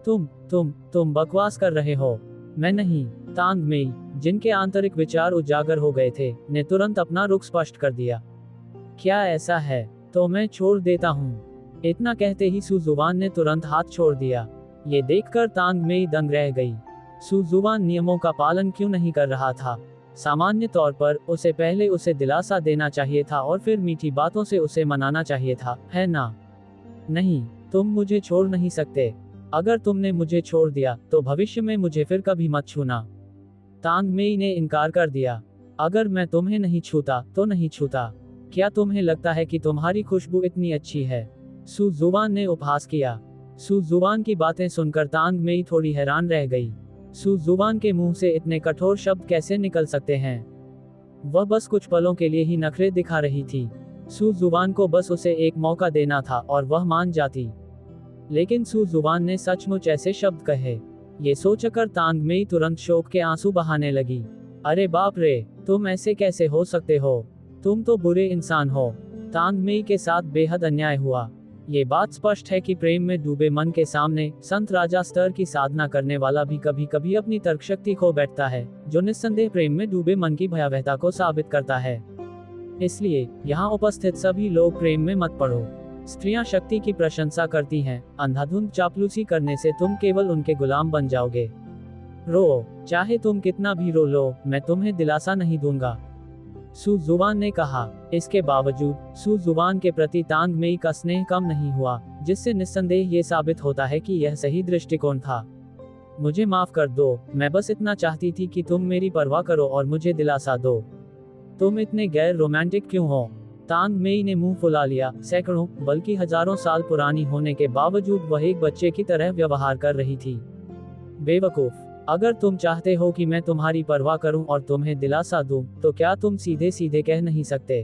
तुम बकवास कर रहे हो। मैं नहीं। तांग मेई, जिनके आंतरिक विचार उजागर हो गए थे, ने तुरंत अपना रुख स्पष्ट कर दिया। क्या ऐसा है? तो मैं छोड़ देता हूँ। इतना कहते ही सु जुवान ने तुरंत हाथ छोड़ दिया। ये देखकर तांग मेई दंग रह गई। सु जुवान नियमों का पालन क्यों नहीं कर रहा था? सामान्य तौर पर उसे पहले उसे दिलासा देना चाहिए था और फिर मीठी बातों से उसे मनाना चाहिए था, है ना? नहीं, तुम मुझे छोड़ नहीं सकते। अगर तुमने मुझे छोड़ दिया तो भविष्य में मुझे फिर कभी मत छूना। तांग मेई ने इनकार कर दिया। अगर मैं तुम्हें नहीं छूता तो नहीं छूता। क्या तुम्हें लगता है कि तुम्हारी खुशबू इतनी अच्छी है? सु जुवान ने उपहास किया। सु जुवान की बातें सुनकर तांग मेई थोड़ी हैरान रह गई। सु जुवान के मुंह से इतने कठोर शब्द कैसे निकल सकते हैं? वह बस कुछ पलों के लिए ही नखरे दिखा रही थी। सु जुवान को बस उसे एक मौका देना था और वह मान जाती। लेकिन सु जुवान ने सचमुच ऐसे शब्द कहे। ये सोचकर तांग मेई तुरंत शोक के आंसू बहाने लगी। अरे बाप रे, तुम ऐसे कैसे हो सकते हो? तुम तो बुरे इंसान हो। तांग मेई के साथ बेहद अन्याय हुआ। ये बात स्पष्ट है कि प्रेम में डूबे मन के सामने संत राजा स्तर की साधना करने वाला भी कभी कभी अपनी तर्कशक्ति खो बैठता है, जो निस्संदेह प्रेम में डूबे मन की भयावहता को साबित करता है। इसलिए यहाँ उपस्थित सभी लोग प्रेम में मत पड़ो। स्त्रियां शक्ति की प्रशंसा करती हैं, अंधाधुंध चापलूसी करने से तुम केवल उनके गुलाम बन जाओगे। रो, चाहे तुम कितना भी रो लो, मैं तुम्हें दिलासा नहीं दूंगा, सु जुवान ने कहा। इसके बावजूद सु जुवान के प्रति तांग मेई का स्नेह कम नहीं हुआ, जिससे निस्संदेह ये साबित होता है कि यह सही दृष्टिकोण था। मुझे माफ कर दो, मैं बस इतना चाहती थी कि तुम मेरी परवाह करो और मुझे दिलासा दो। तुम इतने गैर रोमांटिक क्यों हो? तांग मेई ने मुंह फुला लिया। सैकड़ों बल्कि हजारों साल पुरानी होने के बावजूद वह एक बच्चे की तरह व्यवहार कर रही थी। बेवकूफ, अगर तुम चाहते हो कि मैं तुम्हारी परवाह करूं और तुम्हें दिलासा दूं, तो क्या तुम सीधे सीधे कह नहीं सकते?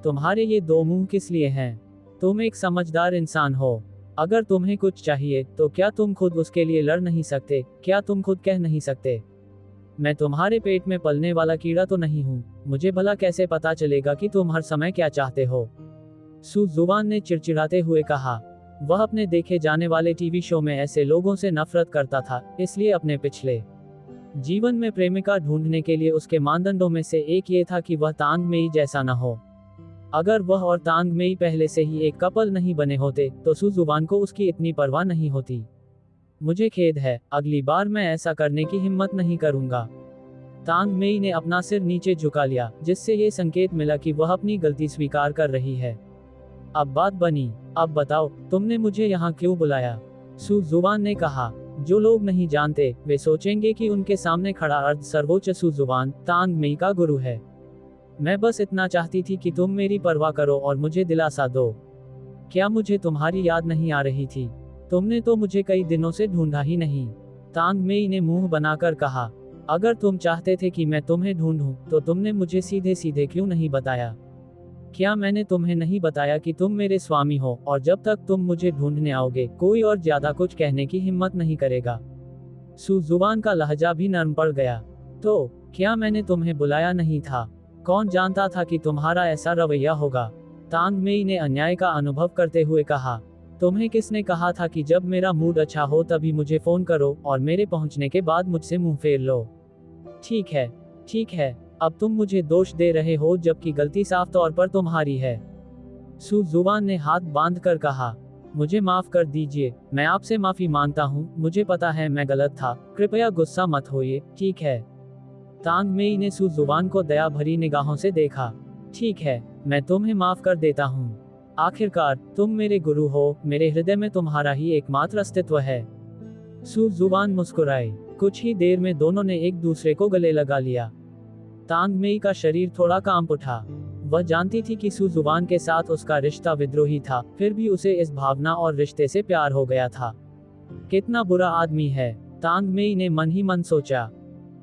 तुम्हारे ये दो मुंह किस लिए हैं? तुम एक समझदार इंसान हो। अगर तुम्हें कुछ चाहिए तो क्या तुम खुद उसके लिए लड़ नहीं सकते? क्या तुम खुद कह नहीं सकते? मैं तुम्हारे पेट में पलने वाला कीड़ा तो नहीं हूँ। मुझे भला कैसे पता चलेगा कि तुम हर समय क्या चाहते हो? सु जुवान ने चिड़चिड़ाते हुए कहा। वह अपने देखे जाने वाले टीवी शो में ऐसे लोगों से नफरत करता था, इसलिए अपने पिछले जीवन में प्रेमिका ढूंढने के लिए उसके मानदंडों में से एक ये था कि वह तांग मेई जैसा न हो। अगर वह और तांग मेई पहले से ही एक कपल नहीं बने होते तो सु जुवान को उसकी इतनी परवाह नहीं होती। मुझे खेद है, अगली बार मैं ऐसा करने की हिम्मत नहीं करूंगा। तांग मेई ने अपना सिर नीचे झुका लिया, जिससे ये संकेत मिला कि वह अपनी गलती स्वीकार कर रही है। अब बात बनी। अब बताओ, तुमने मुझे यहाँ क्यों बुलाया? सू जुबान ने कहा, जो लोग नहीं जानते वे सोचेंगे कि उनके सामने खड़ा अर्ध सर्वोच्च सू जुबान तांग मेई का गुरु है। मैं बस इतना चाहती थी कि तुम मेरी परवाह करो और मुझे दिलासा दो। क्या मुझे तुम्हारी याद नहीं आ रही थी? तुमने तो मुझे कई दिनों से ढूंढा ही नहीं। तांग मेई ने मुंह बनाकर कहा, अगर तुम चाहते थे कि मैं तुम्हें ढूंढूं, तो तुमने मुझे सीधे सीधे क्यों नहीं बताया? क्या मैंने तुम्हें नहीं बताया कि तुम मेरे स्वामी हो और जब तक तुम मुझे ढूंढने आओगे कोई और ज्यादा कुछ कहने की हिम्मत नहीं करेगा? सू जुबान का लहजा भी नरम पड़ गया। तो क्या मैंने तुम्हें बुलाया नहीं था? कौन जानता था कि तुम्हारा ऐसा रवैया होगा? तांग मेई ने अन्याय का अनुभव करते हुए कहा, तुम्हें किसने कहा था कि जब मेरा मूड अच्छा हो तभी मुझे फोन करो और मेरे पहुंचने के बाद मुझसे मुंह फेर लो? ठीक है, अब तुम मुझे दोष दे रहे हो जबकि गलती साफ तौर पर तुम्हारी है। सू जुबान ने हाथ बांध कर कहा, मुझे माफ कर दीजिए, मैं आपसे माफी मांगता हूँ, मुझे पता है मैं गलत था, कृपया गुस्सा मत होइए, ठीक है? तांग मेई ने सू जुबान को दया भरी निगाहों से देखा। ठीक है, मैं तुम्हें माफ कर देता हूँ। आखिरकार तुम मेरे गुरु हो, मेरे हृदय में तुम्हारा ही एकमात्र अस्तित्व है। सू जुबान मुस्कुराई। कुछ ही देर में दोनों ने एक दूसरे को गले लगा लिया। तांग मेई का शरीर थोड़ा कांप उठा। वह जानती थी कि सू जुबान के साथ उसका रिश्ता विद्रोही था, फिर भी उसे इस भावना और रिश्ते से प्यार हो गया था। कितना बुरा आदमी है, तांग मेई ने मन ही मन सोचा।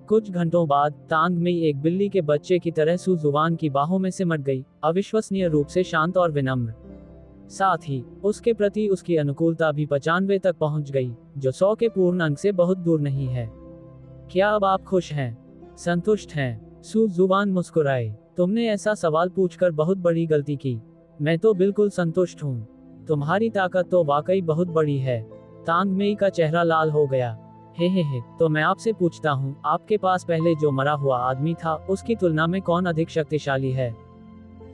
कुछ घंटों बाद तांग मेई एक बिल्ली के बच्चे की तरह सू जुबान की बाहों में सिमट गई, अविश्वसनीय रूप से शांत और विनम्र। साथ ही उसके प्रति उसकी अनुकूलता भी 95 तक पहुंच गई, जो 100 के पूर्ण अंक से बहुत दूर नहीं है। क्या अब आप खुश हैं? संतुष्ट हैं? सू जुबान मुस्कुराई। तुमने ऐसा सवाल पूछकर बहुत बड़ी गलती की। मैं तो बिल्कुल संतुष्ट हूँ। तुम्हारी ताकत तो वाकई बहुत बड़ी है। तांग मेई का चेहरा लाल हो गया। हे, तो मैं आपसे पूछता हूँ, आपके पास पहले जो मरा हुआ आदमी था, उसकी तुलना में कौन अधिक शक्तिशाली है?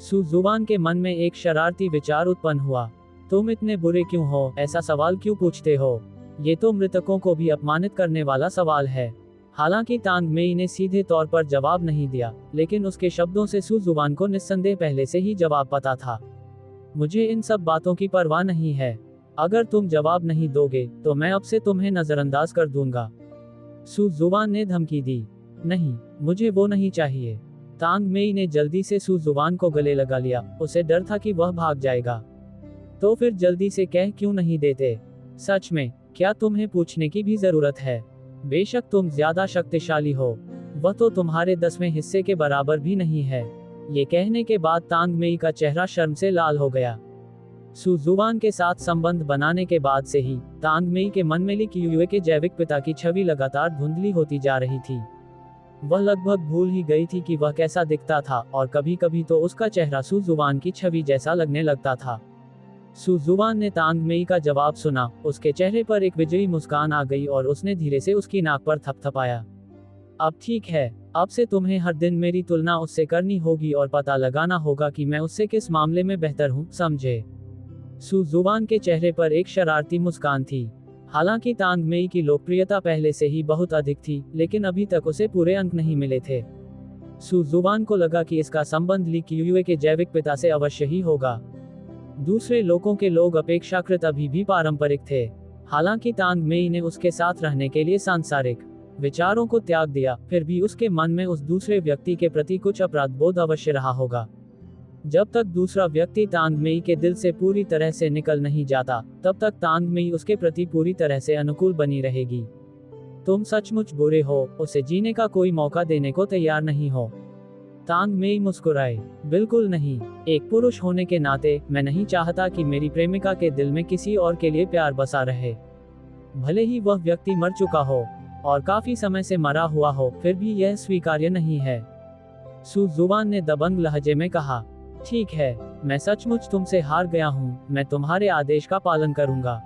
सू जुबान के मन में एक शरारती विचार उत्पन्न हुआ। तुम इतने बुरे क्यों हो? ऐसा सवाल क्यों पूछते हो? ये तो मृतकों को भी अपमानित करने वाला सवाल है। हालांकि तांग मेई ने सीधे तौर पर जवाब नहीं दिया, लेकिन उसके शब्दों से सू जुबान को निस्संदेह पहले से ही जवाब पता था। मुझे इन सब बातों की परवाह नहीं है। अगर तुम जवाब नहीं दोगे तो मैं अब से तुम्हें नजरअंदाज कर दूंगा। सू जुबान ने धमकी दी। नहीं, मुझे वो नहीं चाहिए। तांग मेई ने जल्दी से सू जुबान को गले लगा लिया। उसे डर था कि वह भाग जाएगा। तो फिर जल्दी से कह क्यों नहीं देते? सच में, क्या तुम्हें पूछने की भी जरूरत है? बेशक तुम ज्यादा शक्तिशाली हो, वह तो तुम्हारे 10वें हिस्से के बराबर भी नहीं है। ये कहने के बाद तांग मेई का चेहरा शर्म से लाल हो गया। सू जुबान के साथ संबंध बनाने के बाद से ही तांग मेई के मन में ली कियुए के जैविक पिता की छवि लगातार धुंधली होती जा रही थी। वह लगभग भूल ही गई थी कि वह कैसा दिखता था, और कभी कभी तो उसका चेहरा सू जुबान की छवि जैसा लगने लगता था। सू जुबान ने तांग मेई का जवाब सुना। उसके चेहरे पर एक विजयी मुस्कान आ गई और उसने धीरे से उसकी नाक पर थपथपाया। अब ठीक है, अब से तुम्हें हर दिन मेरी तुलना उससे करनी होगी और पता लगाना होगा कि मैं उससे किस मामले में बेहतर हूँ, समझे? सू जुबान के चेहरे पर एक शरारती मुस्कान थी। हालांकि तांग मेई की लोकप्रियता पहले से ही बहुत अधिक थी, लेकिन अभी तक उसे पूरे अंक नहीं मिले थे। सू जुबान को लगा कि इसका संबंध ली कियुए के जैविक पिता से अवश्य ही होगा। दूसरे लोगों के लोग अपेक्षाकृत अभी भी पारंपरिक थे। हालांकि तांग मेई ने उसके साथ रहने के लिए सांसारिक विचारों को त्याग दिया, फिर भी उसके मन में उस दूसरे व्यक्ति के प्रति कुछ अपराध बोध अवश्य रहा होगा। जब तक दूसरा व्यक्ति तांग मेई के दिल से पूरी तरह से निकल नहीं जाता, तब तक तांग मेई उसके प्रति पूरी तरह से अनुकूल बनी रहेगी। तुम सचमुच बुरे हो, उसे जीने का कोई मौका देने को तैयार नहीं हो। तांग मेई मुस्कुराए। बिल्कुल नहीं। एक पुरुष होने के नाते मैं नहीं चाहता कि मेरी प्रेमिका के दिल में किसी और के लिए प्यार बसा रहे। भले ही वह व्यक्ति मर चुका हो और काफी समय से मरा हुआ हो, फिर भी यह स्वीकार्य नहीं है। सू जुबान ने दबंग लहजे में कहा, ठीक है, मैं सचमुच तुमसे हार गया हूँ, मैं तुम्हारे आदेश का पालन करूंगा।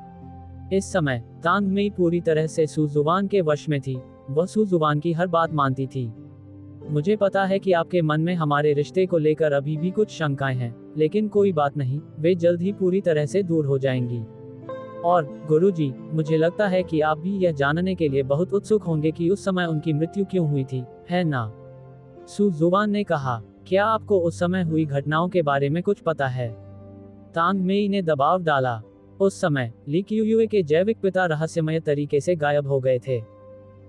इस समय तांग मेई पूरी तरह से सू जुबान के वश में थी। वह सू जुबान की हर बात मानती थी। मुझे पता है कि आपके मन में हमारे रिश्ते को लेकर अभी भी कुछ शंकाएं हैं, लेकिन कोई बात नहीं, वे जल्द ही पूरी तरह से दूर हो जाएंगी। और गुरुजी, मुझे लगता है कि आप भी यह जानने के लिए बहुत उत्सुक होंगे कि उस समय उनकी मृत्यु क्यों हुई थी, है ना? सू जुबान ने कहा, क्या आपको उस समय हुई घटनाओं के बारे में कुछ पता है? तांग मेई ने दबाव डाला। उस समय ली क्यूयुए के जैविक पिता रहस्यमय तरीके से गायब हो गए थे।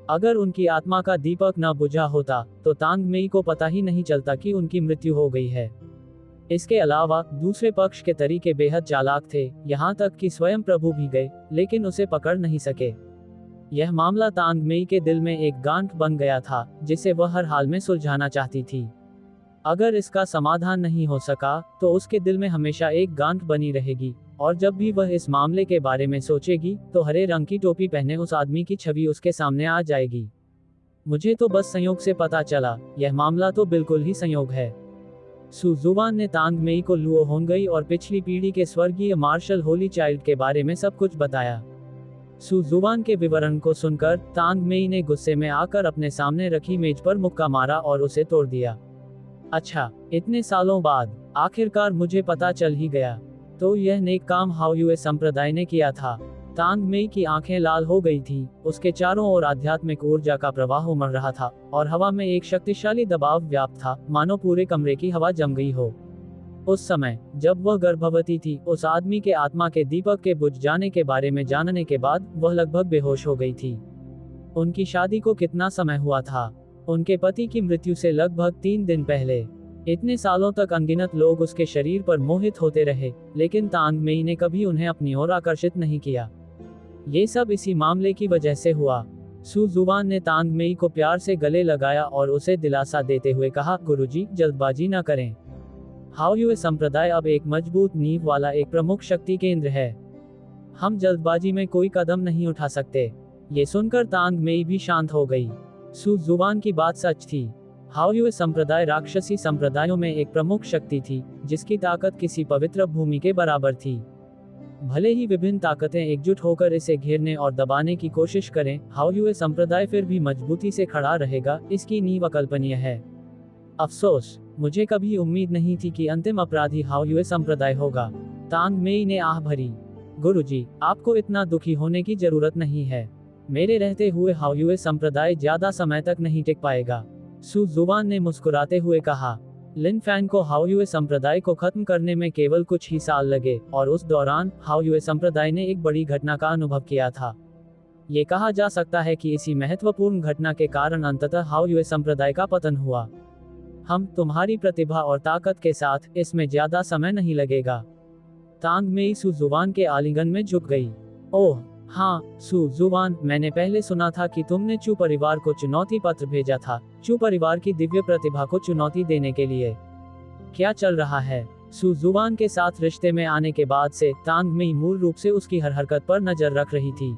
अगर उनकी आत्मा का दीपक न बुझा होता तो तांग मेई को पता ही नहीं चलता कि उनकी मृत्यु हो गई है। इसके अलावा दूसरे पक्ष के तरीके बेहद चालाक थे, यहाँ तक कि स्वयं प्रभु भी गए लेकिन उसे पकड़ नहीं सके। यह मामला तांग मेई के दिल में एक गांठ बन गया था जिसे वह हर हाल में सुलझाना चाहती थी। अगर इसका समाधान नहीं हो सका तो उसके दिल में हमेशा एक गांठ बनी रहेगी, और जब भी वह इस मामले के बारे में सोचेगी तो हरे रंग की टोपी पहने उस आदमी की छवि उसके सामने आ जाएगी। मुझे तो बस संयोग से पता चला, यह मामला तो बिल्कुल ही संयोग है। सु जुवान ने तांग मेई को लुओ होंगई और पिछली पीढ़ी के स्वर्गीय मार्शल होली चाइल्ड के बारे में सब कुछ बताया। सु जुवान के विवरण को सुनकर तांग मेई ने गुस्से में आकर अपने सामने रखी मेज पर मुक्का मारा और उसे तोड़ दिया। अच्छा, इतने सालों बाद आखिरकार मुझे पता चल ही गया। तो यह नेक काम हाओयुए संप्रदाय ने किया था। तांग मेई की आंखें लाल हो गई थी, उसके चारों ओर आध्यात्मिक ऊर्जा का प्रवाह उमड़ रहा था और हवा में एक शक्तिशाली दबाव व्याप्त था, मानो पूरे कमरे की हवा जम गई हो। उस समय जब वह गर्भवती थी, उस आदमी के आत्मा के दीपक के बुझ जाने के बारे में जानने के बाद वह लगभग बेहोश हो गई थी। उनकी शादी को कितना समय हुआ था? उनके पति की मृत्यु से लगभग 3 दिन पहले। इतने सालों तक अनगिनत लोग उसके शरीर पर मोहित होते रहे, लेकिन तांग मेई ने कभी उन्हें अपनी ओर आकर्षित नहीं किया। ये सब इसी मामले की वजह से हुआ। सु जुवान ने तांग मेई को प्यार से गले लगाया और उसे दिलासा देते हुए कहा, गुरुजी, जल्दबाजी न करें। हाओयुए संप्रदाय अब एक मजबूत नींव वाला एक प्रमुख शक्ति केंद्र है। हम जल्दबाजी में कोई कदम नहीं उठा सकते। ये सुनकर तांग मेई भी शांत हो गई। सु जुवान की बात सच थी। हाओयुए संप्रदाय राक्षसी संप्रदायों में एक प्रमुख शक्ति थी, जिसकी ताकत किसी पवित्र भूमि के बराबर थी। भले ही विभिन्न ताकतें एकजुट होकर इसे घेरने और दबाने की कोशिश करें, हाओयुए संप्रदाय फिर भी मजबूती से खड़ा रहेगा। इसकी नींव अकल्पनीय है। अफसोस, मुझे कभी उम्मीद नहीं थी कि अंतिम अपराधी हाओयुए संप्रदाय होगा। तांग मेई ने आह भरी। गुरुजी, आपको इतना दुखी होने की जरूरत नहीं है। मेरे रहते हुए हाओयुए संप्रदाय ज्यादा समय तक नहीं टिक पाएगा। सु जुवान ने मुस्कुराते हुए कहा। लिन फैंग को हाओयुए संप्रदाय को खत्म करने में केवल कुछ ही साल लगे, और उस दौरान हाओयुए संप्रदाय ने एक बड़ी घटना का अनुभव किया था। ये कहा जा सकता है कि इसी महत्वपूर्ण घटना के कारण अंततः हाओयुए संप्रदाय का पतन हुआ। हम तुम्हारी प्रतिभा और ताकत के साथ, इसमें ज्यादा समय नहीं लगेगा। तांग मेई सु जुवान के आलिंगन में झुक गई। ओह हाँ सु जुवान, मैंने पहले सुना था कि तुमने चू परिवार को चुनौती पत्र भेजा था, चू परिवार की दिव्य प्रतिभा को चुनौती देने के लिए। क्या चल रहा है? सु जुवान के साथ रिश्ते में आने के बाद से तांग मेई मूल रूप से उसकी हर हरकत पर नजर रख रही थी।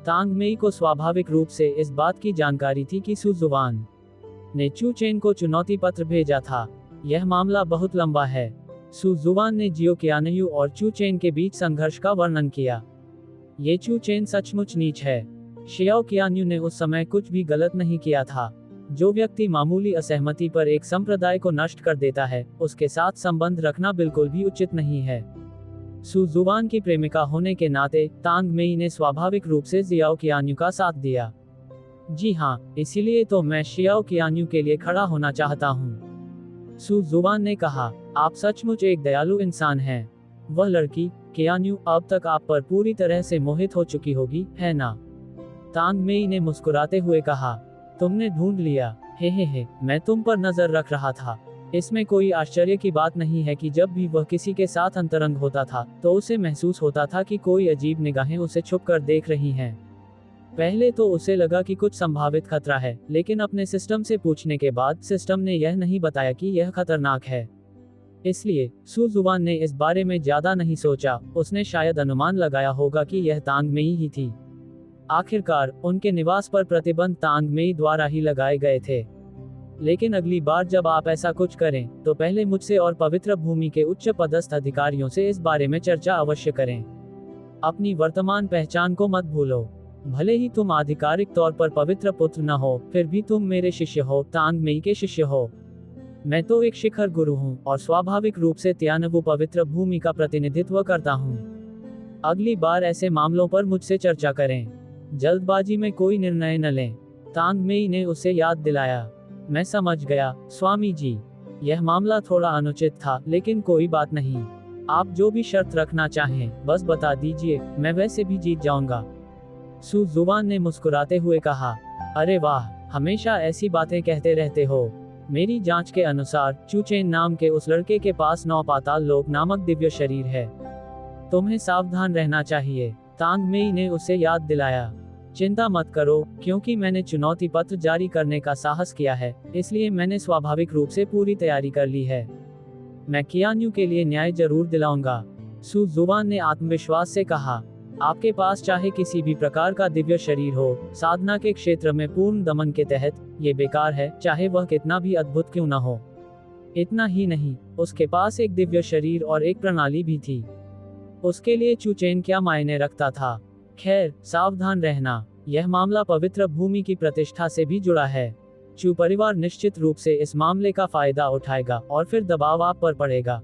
तांग मेई को स्वाभाविक रूप से इस बात की जानकारी थी कि सु जुवान ने चू चेन को चुनौती पत्र भेजा था। यह मामला बहुत लंबा है। सु जुवान ने जियो कियानयू और चू चेन के बीच संघर्ष का वर्णन किया। ये चू चेन सचमुच नीच है। शियाओ कियान्यू ने उस समय कुछ भी गलत नहीं किया था। जो व्यक्ति मामूली असहमति पर एक संप्रदाय को नष्ट कर देता है, उसके साथ संबंध रखना बिल्कुल भी उचित नहीं है। सु जुवान की प्रेमिका होने के नाते तांग मेई ने स्वाभाविक रूप से जियाओ कियान्यू का साथ दिया। जी हाँ, इसीलिए तो मैं शियाओ कियान्यू के लिए खड़ा होना चाहता हूँ। सु जुवान ने कहा, आप सचमुच एक दयालु इंसान हैं। वह लड़की कियान्यू अब तक आप पर पूरी तरह से मोहित हो चुकी होगी, है ना? तांग मेई ने मुस्कुराते हुए कहा, तुमने ढूंढ लिया। हे, मैं तुम पर नजर रख रहा था। इसमें कोई आश्चर्य की बात नहीं है कि जब भी वह किसी के साथ अंतरंग होता था तो उसे महसूस होता था कि कोई अजीब निगाहें उसे छुपकर देख रही हैं। पहले तो उसे लगा कि कुछ संभावित खतरा है, लेकिन अपने सिस्टम से पूछने के बाद सिस्टम ने यह नहीं बताया कि यह खतरनाक है। इसलिए सु जुवान ने इस बारे में ज्यादा नहीं सोचा। उसने शायद अनुमान लगाया होगा कि यह तांग मेई ही थी। आखिरकार उनके निवास पर प्रतिबंध तांग मेई द्वारा ही लगाए गए थे। लेकिन अगली बार जब आप ऐसा कुछ करें तो पहले मुझसे और पवित्र भूमि के उच्च पदस्थ अधिकारियों से इस बारे में चर्चा अवश्य करें। अपनी वर्तमान पहचान को मत भूलो। भले ही तुम आधिकारिक तौर पर पवित्र पुत्र न हो, फिर भी तुम मेरे शिष्य हो, तांग मेई के शिष्य हो। मैं तो एक शिखर गुरु हूँ और स्वाभाविक रूप से त्यानवु पवित्र भूमि का प्रतिनिधित्व करता हूँ। अगली बार ऐसे मामलों पर मुझसे चर्चा करें। जल्दबाजी में कोई निर्णय न लें। तांग मेई ने उसे याद दिलाया। मैं समझ गया, स्वामी जी। यह मामला थोड़ा अनुचित था, लेकिन कोई बात नहीं। आप जो भी शर्त रखना चाहें बस बता दीजिए, मैं वैसे भी जीत जाऊंगा। सू जुबान ने मुस्कुराते हुए कहा, अरे वाह, हमेशा ऐसी बातें कहते रहते हो। मेरी जांच के अनुसार चू चेन नाम के उस लड़के के पास 9 पाताल लोक नामक दिव्य शरीर है। तुम्हें सावधान रहना चाहिए, तांग मेई ने उसे याद दिलाया। चिंता मत करो, क्योंकि मैंने चुनौती पत्र जारी करने का साहस किया है, इसलिए मैंने स्वाभाविक रूप से पूरी तैयारी कर ली है। मैं कियान्यू के लिए न्याय जरूर दिलाऊंगा। सू जुबान ने आत्मविश्वास से कहा, आपके पास चाहे किसी भी प्रकार का दिव्य शरीर हो, साधना के क्षेत्र में पूर्ण दमन के तहत ये बेकार है, चाहे वह कितना भी अद्भुत क्यों न हो। इतना ही नहीं, उसके पास एक दिव्य शरीर और एक प्रणाली भी थी। उसके लिए चू चेन क्या मायने रखता था। खैर, सावधान रहना, यह मामला पवित्र भूमि की प्रतिष्ठा से भी जुड़ा है। चू परिवार निश्चित रूप से इस मामले का फायदा उठाएगा और फिर दबाव आप पर पड़ेगा।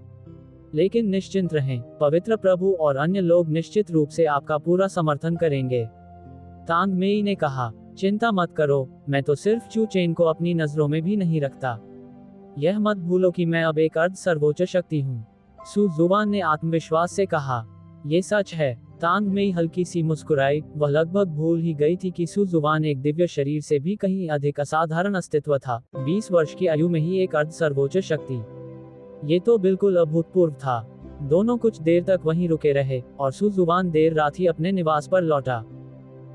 लेकिन निश्चिंत रहें, पवित्र प्रभु और अन्य लोग निश्चित रूप से आपका पूरा समर्थन करेंगे। तांग मेई ने कहा, चिंता मत करो, मैं तो सिर्फ चू चेन को अपनी नजरों में भी नहीं रखता। यह मत भूलो कि मैं अब एक अर्ध सर्वोच्च शक्ति हूँ। सू जुबान ने आत्मविश्वास से कहा, ये सच है। तांग मेई हल्की सी मुस्कुराई, वह लगभग भूल ही गई थी कि सू जुबान एक दिव्य शरीर से भी कहीं अधिक असाधारण अस्तित्व था। 20 वर्ष की आयु में ही एक अर्ध सर्वोच्च शक्ति, ये तो बिल्कुल अभूतपूर्व था। दोनों कुछ देर तक वहीं रुके रहे और सू जुबान देर रात ही अपने निवास पर लौटा।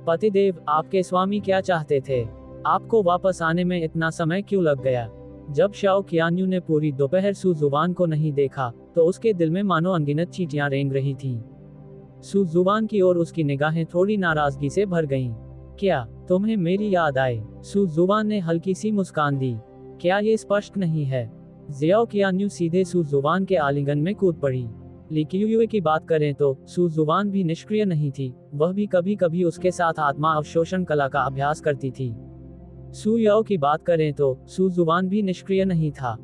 पतिदेव, आपके स्वामी क्या चाहते थे? आपको वापस आने में इतना समय क्यों लग गया? जब शाओ कियान्यू ने पूरी दोपहर सू जुबान को नहीं देखा, तो उसके दिल में मानो अनगिनत चींटियां रेंग रही थीं। सू जुबान की ओर उसकी निगाहें थोड़ी नाराजगी से भर गईं। क्या तुम्हें मेरी याद आई? सू जुबान ने हल्की सी मुस्कान दी। क्या ये स्पष्ट नहीं है? जियाओ कियान्यू सीधे सू जुबान के आलिंगन में कूद पड़ी। ली कियुए की बात करें तो सू जुबान भी निष्क्रिय नहीं थी, वह भी कभी कभी उसके साथ आत्मा अवशोषण कला का अभ्यास करती थी। सू याओ की बात करें तो सू जुबान भी निष्क्रिय नहीं था।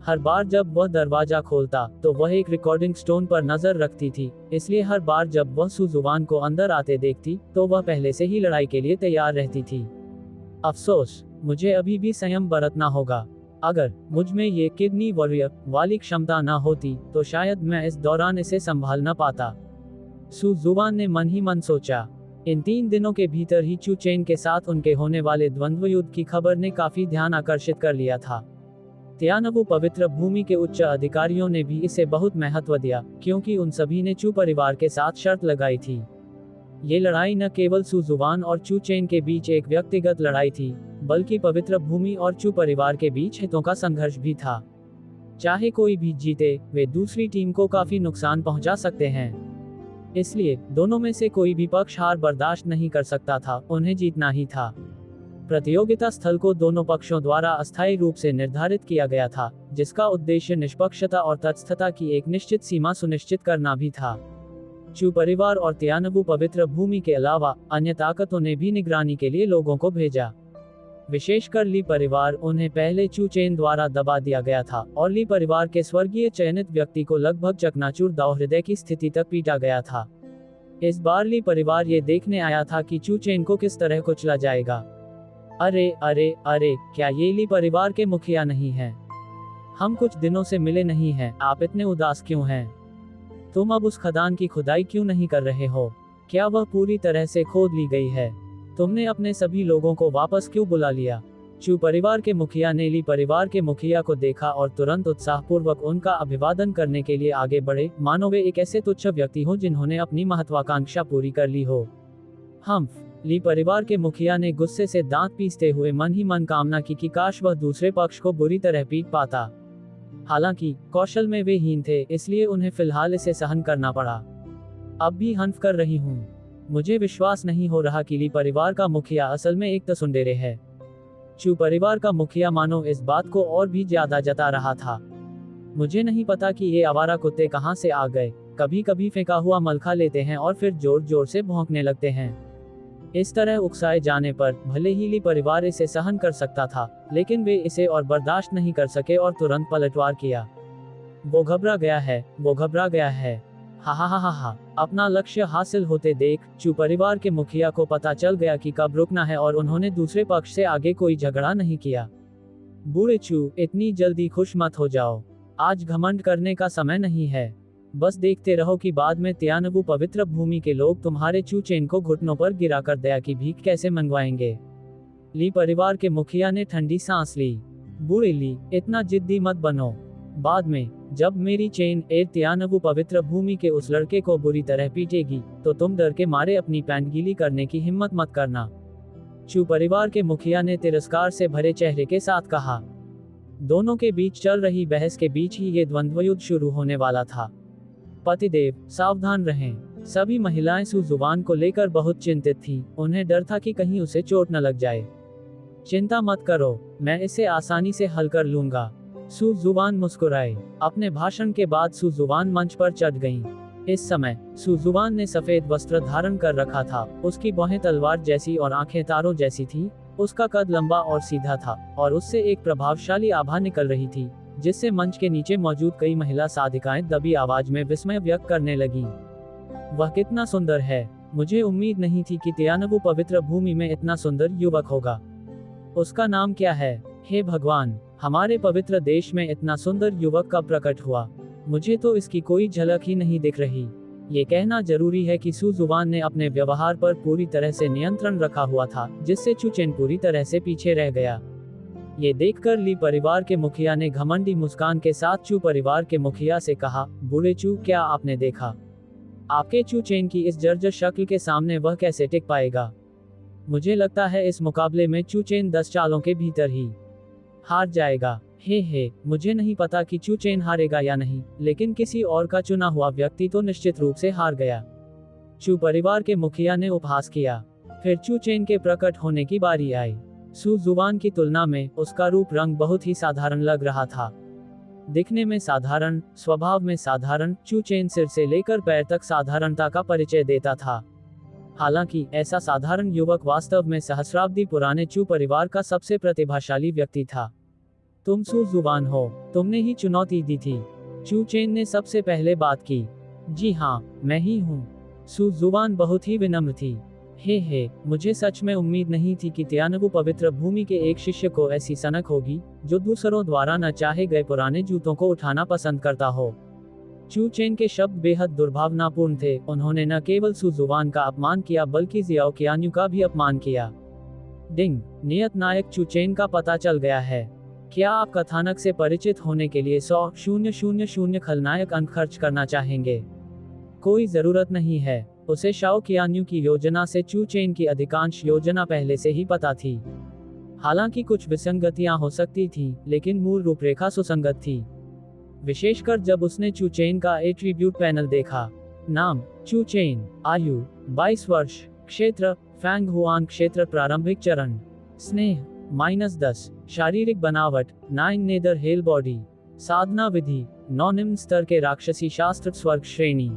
हर बार जब वह दरवाजा खोलता तो वह एक रिकॉर्डिंग स्टोन पर नजर रखती थी, इसलिए हर बार जब वह सू जुबान को अंदर आते देखती तो वह पहले से ही लड़ाई के लिए तैयार रहती थी। अफसोस, मुझे अभी भी संयम बरतना होगा। अगर मुझ में ये किडनी वॉरियर वाली क्षमता न होती तो शायद मैं इस दौरान इसे संभाल न पाता। सू जुबान ने मन ही मन सोचा। इन 3 दिनों के भीतर ही चू चेन के साथ उनके होने वाले द्वंद्व युद्ध की खबर ने काफी ध्यान आकर्षित कर लिया था। तियानवु पवित्र भूमि के उच्च अधिकारियों ने भी इसे बहुत महत्व दिया, क्योंकि उन सभी ने चू परिवार के साथ शर्त लगाई थी। ये लड़ाई न केवल सू जुबान और चू चेन के बीच एक व्यक्तिगत लड़ाई थी, बल्कि पवित्र भूमि और चू परिवार के बीच हितों का संघर्ष भी था। चाहे कोई भी जीते, वे दूसरी टीम को काफी नुकसान पहुंचा सकते हैं। इसलिए दोनों में से कोई भी पक्ष हार बर्दाश्त नहीं कर सकता था, उन्हें जीतना ही था। प्रतियोगिता स्थल को दोनों पक्षों द्वारा अस्थायी रूप से निर्धारित किया गया था, जिसका उद्देश्य निष्पक्षता और तटस्थता की एक निश्चित सीमा सुनिश्चित करना भी था। चू परिवार और तियानवु पवित्र भूमि के अलावा अन्य ताकतों ने भी निगरानी के लिए लोगों को भेजा। विशेषकर ली परिवार, उन्हें पहले चू चेन द्वारा दबा दिया गया था और ली परिवार के स्वर्गीय चयनित व्यक्ति को लगभग चकनाचूर दाव-हृदय की स्थिति तक पीटा गया था। इस बार ली परिवार ये देखने आया था कि चू चेन को किस तरह कुचला जाएगा। अरे अरे अरे, क्या ये ली परिवार के मुखिया नहीं हैं? हम कुछ दिनों से मिले नहीं हैं, आप इतने उदास क्यों हैं? तुम अब उस खदान की खुदाई क्यों नहीं कर रहे हो? क्या वह पूरी तरह से खोद ली गई है? तुमने अपने सभी लोगों को वापस क्यों बुला लिया? चू परिवार के मुखिया ने ली परिवार के मुखिया को देखा और तुरंत उत्साहपूर्वक उनका अभिवादन करने के लिए आगे बढ़े, मानो वे एक ऐसे तुच्छ व्यक्ति हो जिन्होंने अपनी महत्वाकांक्षा पूरी कर ली हो। ली परिवार के मुखिया ने गुस्से से दांत पीसते हुए मन ही मन कामना की कि काश वह दूसरे पक्ष को बुरी तरह पीट पाता। हालांकि कौशल में वे हीन थे, इसलिए उन्हें फिलहाल इसे सहन करना पड़ा। अब भी हंफ कर रही हूँ। मुझे विश्वास नहीं हो रहा कि ली परिवार का मुखिया असल में एक तसुंडेरे है। चू परिवार का मुखिया मानो इस बात को और भी ज्यादा जता रहा था। मुझे नहीं पता कि ये आवारा कुत्ते कहाँ से आ गए, कभी कभी फेंका हुआ मल खा लेते हैं और फिर जोर जोर से भौंकने लगते हैं। इस तरह उकसाए जाने पर भले ही ली परिवार इसे सहन कर सकता था, लेकिन वे इसे और बर्दाश्त नहीं कर सके और तुरंत पलटवार किया। वो घबरा गया है, वो घबरा गया है। हा हा हा हा हा। अपना लक्ष्य हासिल होते देख चू परिवार के मुखिया को पता चल गया कि कब रुकना है और उन्होंने दूसरे पक्ष से आगे कोई झगड़ा नहीं किया। बूढ़े चू, इतनी जल्दी खुश मत हो जाओ। आज घमंड करने का समय नहीं है। बस देखते रहो कि बाद में तियानवु पवित्र भूमि के लोग तुम्हारे चू चेन को घुटनों पर गिराकर दया की भीख कैसे मंगवाएंगे। ली परिवार के मुखिया ने ठंडी सांस ली। बूढ़ी ली, इतना जिद्दी मत बनो। बाद में जब मेरी चेन तियानवु पवित्र भूमि के उस लड़के को बुरी तरह पीटेगी, तो तुम डर के मारे अपनी पैंट गीली करने की हिम्मत मत करना। चू परिवार के मुखिया ने तिरस्कार से भरे चेहरे के साथ कहा। दोनों के बीच चल रही बहस के बीच ही ये द्वंद्व युद्ध शुरू होने वाला था। पतिदेव, सावधान रहें। सभी महिलाएं सू जुबान को लेकर बहुत चिंतित थीं। उन्हें डर था कि कहीं उसे चोट न लग जाए। चिंता मत करो, मैं इसे आसानी से हल कर लूंगा। सू जुबान मुस्कुराए। अपने भाषण के बाद सू जुबान मंच पर चढ़ गईं। इस समय सू जुबान ने सफेद वस्त्र धारण कर रखा था। उसकी बाहें तलवार जैसी और आंखें तारों जैसी थी। उसका कद लंबा और सीधा था और उससे एक प्रभावशाली आभा निकल रही थी, जिससे मंच के नीचे मौजूद कई महिला साधिकाएं दबी आवाज में विस्मय व्यक्त करने लगीं। वह कितना सुंदर है। मुझे उम्मीद नहीं थी कि तियानवु पवित्र भूमि में इतना सुंदर युवक होगा। उसका नाम क्या है? हे भगवान, हमारे पवित्र देश में इतना सुंदर युवक कब प्रकट हुआ? मुझे तो इसकी कोई झलक ही नहीं दिख रही। ये कहना जरूरी है कि सू जुबान ने अपने व्यवहार पर पूरी तरह से नियंत्रण रखा हुआ था, जिससे चू चेन पूरी तरह से पीछे रह गया। ये देखकर ली परिवार के मुखिया ने घमंडी मुस्कान के साथ चू परिवार के मुखिया से कहा, बूढ़े चू, क्या आपने देखा? आपके चू चेन की इस जर्जर शक्ल के सामने वह कैसे टिक पाएगा? मुझे लगता है इस मुकाबले में चू चेन 10 चालों के भीतर ही हार जाएगा। हे, मुझे नहीं पता कि चू चेन हारेगा या नहीं, लेकिन किसी और का चुना हुआ व्यक्ति तो निश्चित रूप से हार गया। चू परिवार के मुखिया ने उपहास किया। फिर चू चेन के प्रकट होने की बारी आई। सू जुबान की तुलना में उसका रूप रंग बहुत ही साधारण लग रहा था। दिखने में साधारण, स्वभाव में साधारण, चू चेन सिर से लेकर पैर तक साधारणता का परिचय देता था। हालांकि ऐसा साधारण युवक वास्तव में सहस्राब्दी पुराने चू परिवार का सबसे प्रतिभाशाली व्यक्ति था। तुम सू जुबान हो, तुमने ही चुनौती दी थी। चू चेन ने सबसे पहले बात की। जी हाँ, मैं ही हूँ। सू जुबान बहुत ही विनम्र थी। हे, मुझे सच में उम्मीद नहीं थी कि तियानवु पवित्र भूमि के एक शिष्य को ऐसी सनक होगी, जो दूसरों द्वारा न चाहे गए पुराने जूतों को उठाना पसंद करता हो। चू चेन के शब्द बेहद दुर्भावनापूर्ण थे। उन्होंने न केवल सू जुबान का अपमान किया, बल्कि जियाओ qianyu का भी अपमान किया। डिंग, नियत नायक चू चेन का पता चल गया है। क्या आप कथानक से परिचित होने के लिए 100,000 खलनायक अंक खर्च करना चाहेंगे? कोई जरूरत नहीं है। उसे शाओ qianyu की योजना से चू चेन की अधिकांश योजना पहले से ही पता थी। हालांकि कुछ विसंगतियां हो सकती थीं, लेकिन मूल रूपरेखा सुसंगत थी। विशेषकर जब उसने चू चेन का एट्रीब्यूट पैनल देखा। नाम चू चेन, आयु 22 वर्ष, क्षेत्र फैंग हुआन क्षेत्र, प्रारंभिक चरण स्नेह -10, शारीरिक बनावट 9 नेदर हेल बॉडी, साधना विधि 9 निम्न स्तर के राक्षसी शास्त्र स्वर्ग श्रेणी,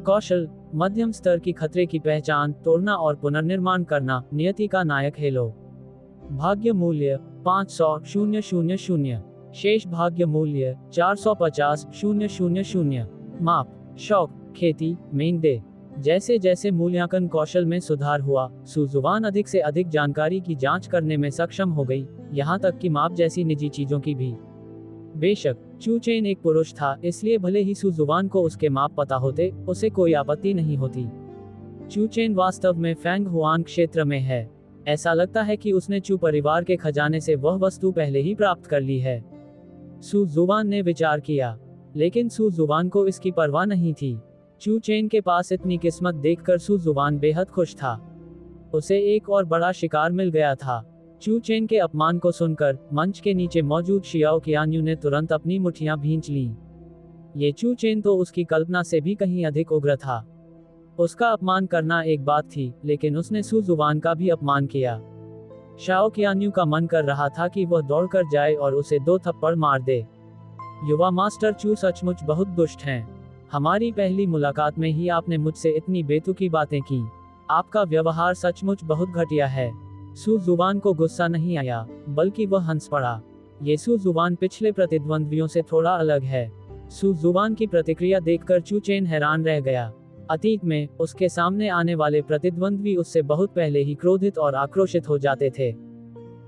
कौशल मध्यम स्तर की खतरे की पहचान, तोड़ना और पुनर्निर्माण करना, नियति का नायक हेलो, भाग्य मूल्य 500,000, शेष भाग्य मूल्य 450,000, माप शौक खेती मेंगडे। जैसे जैसे मूल्यांकन कौशल में सुधार हुआ, सू जुबान अधिक से अधिक जानकारी की जांच करने में सक्षम हो गई, यहाँ तक कि माप जैसी निजी चीजों की भी। बेशक चू चेन एक पुरुष था, इसलिए भले ही सू जुबान को उसके माप पता होते, उसे कोई आपत्ति नहीं होती। चू चेन वास्तव में फैंग हुआन क्षेत्र में है। ऐसा लगता है कि उसने चू परिवार के खजाने से वह वस्तु पहले ही प्राप्त कर ली है। सू जुबान ने विचार किया, लेकिन सू जुबान को इसकी परवाह नहीं थी। चू चेन के पास इतनी किस्मत देखकर सू जुबान बेहद खुश था। उसे एक और बड़ा शिकार मिल गया था। चू चेन के अपमान को सुनकर मंच के नीचे मौजूद शियाओ qianyu ने तुरंत अपनी मुट्ठियां भींच लीं। ये चू चेन तो उसकी कल्पना से भी कहीं अधिक उग्र था। उसका अपमान करना एक बात थी, लेकिन उसने सू जुबान का भी अपमान किया। शाओ qianyu का मन कर रहा था कि वह दौड़कर जाए और उसे 2 थप्पड़ मार दे। युवा मास्टर चू सचमुच बहुत दुष्ट हैं। हमारी पहली मुलाकात में ही आपने मुझसे इतनी बेतुकी बातें की। आपका व्यवहार सचमुच बहुत घटिया है। सू जुबान को गुस्सा नहीं आया, बल्कि वह हंस पड़ा। ये सू जुबान पिछले प्रतिद्वंद्वियों से थोड़ा अलग है। सू जुबान की प्रतिक्रिया देखकर चू चेन हैरान रह गया। अतीत में उसके सामने आने वाले प्रतिद्वंद्वी उससे बहुत पहले ही क्रोधित और आक्रोशित हो जाते थे,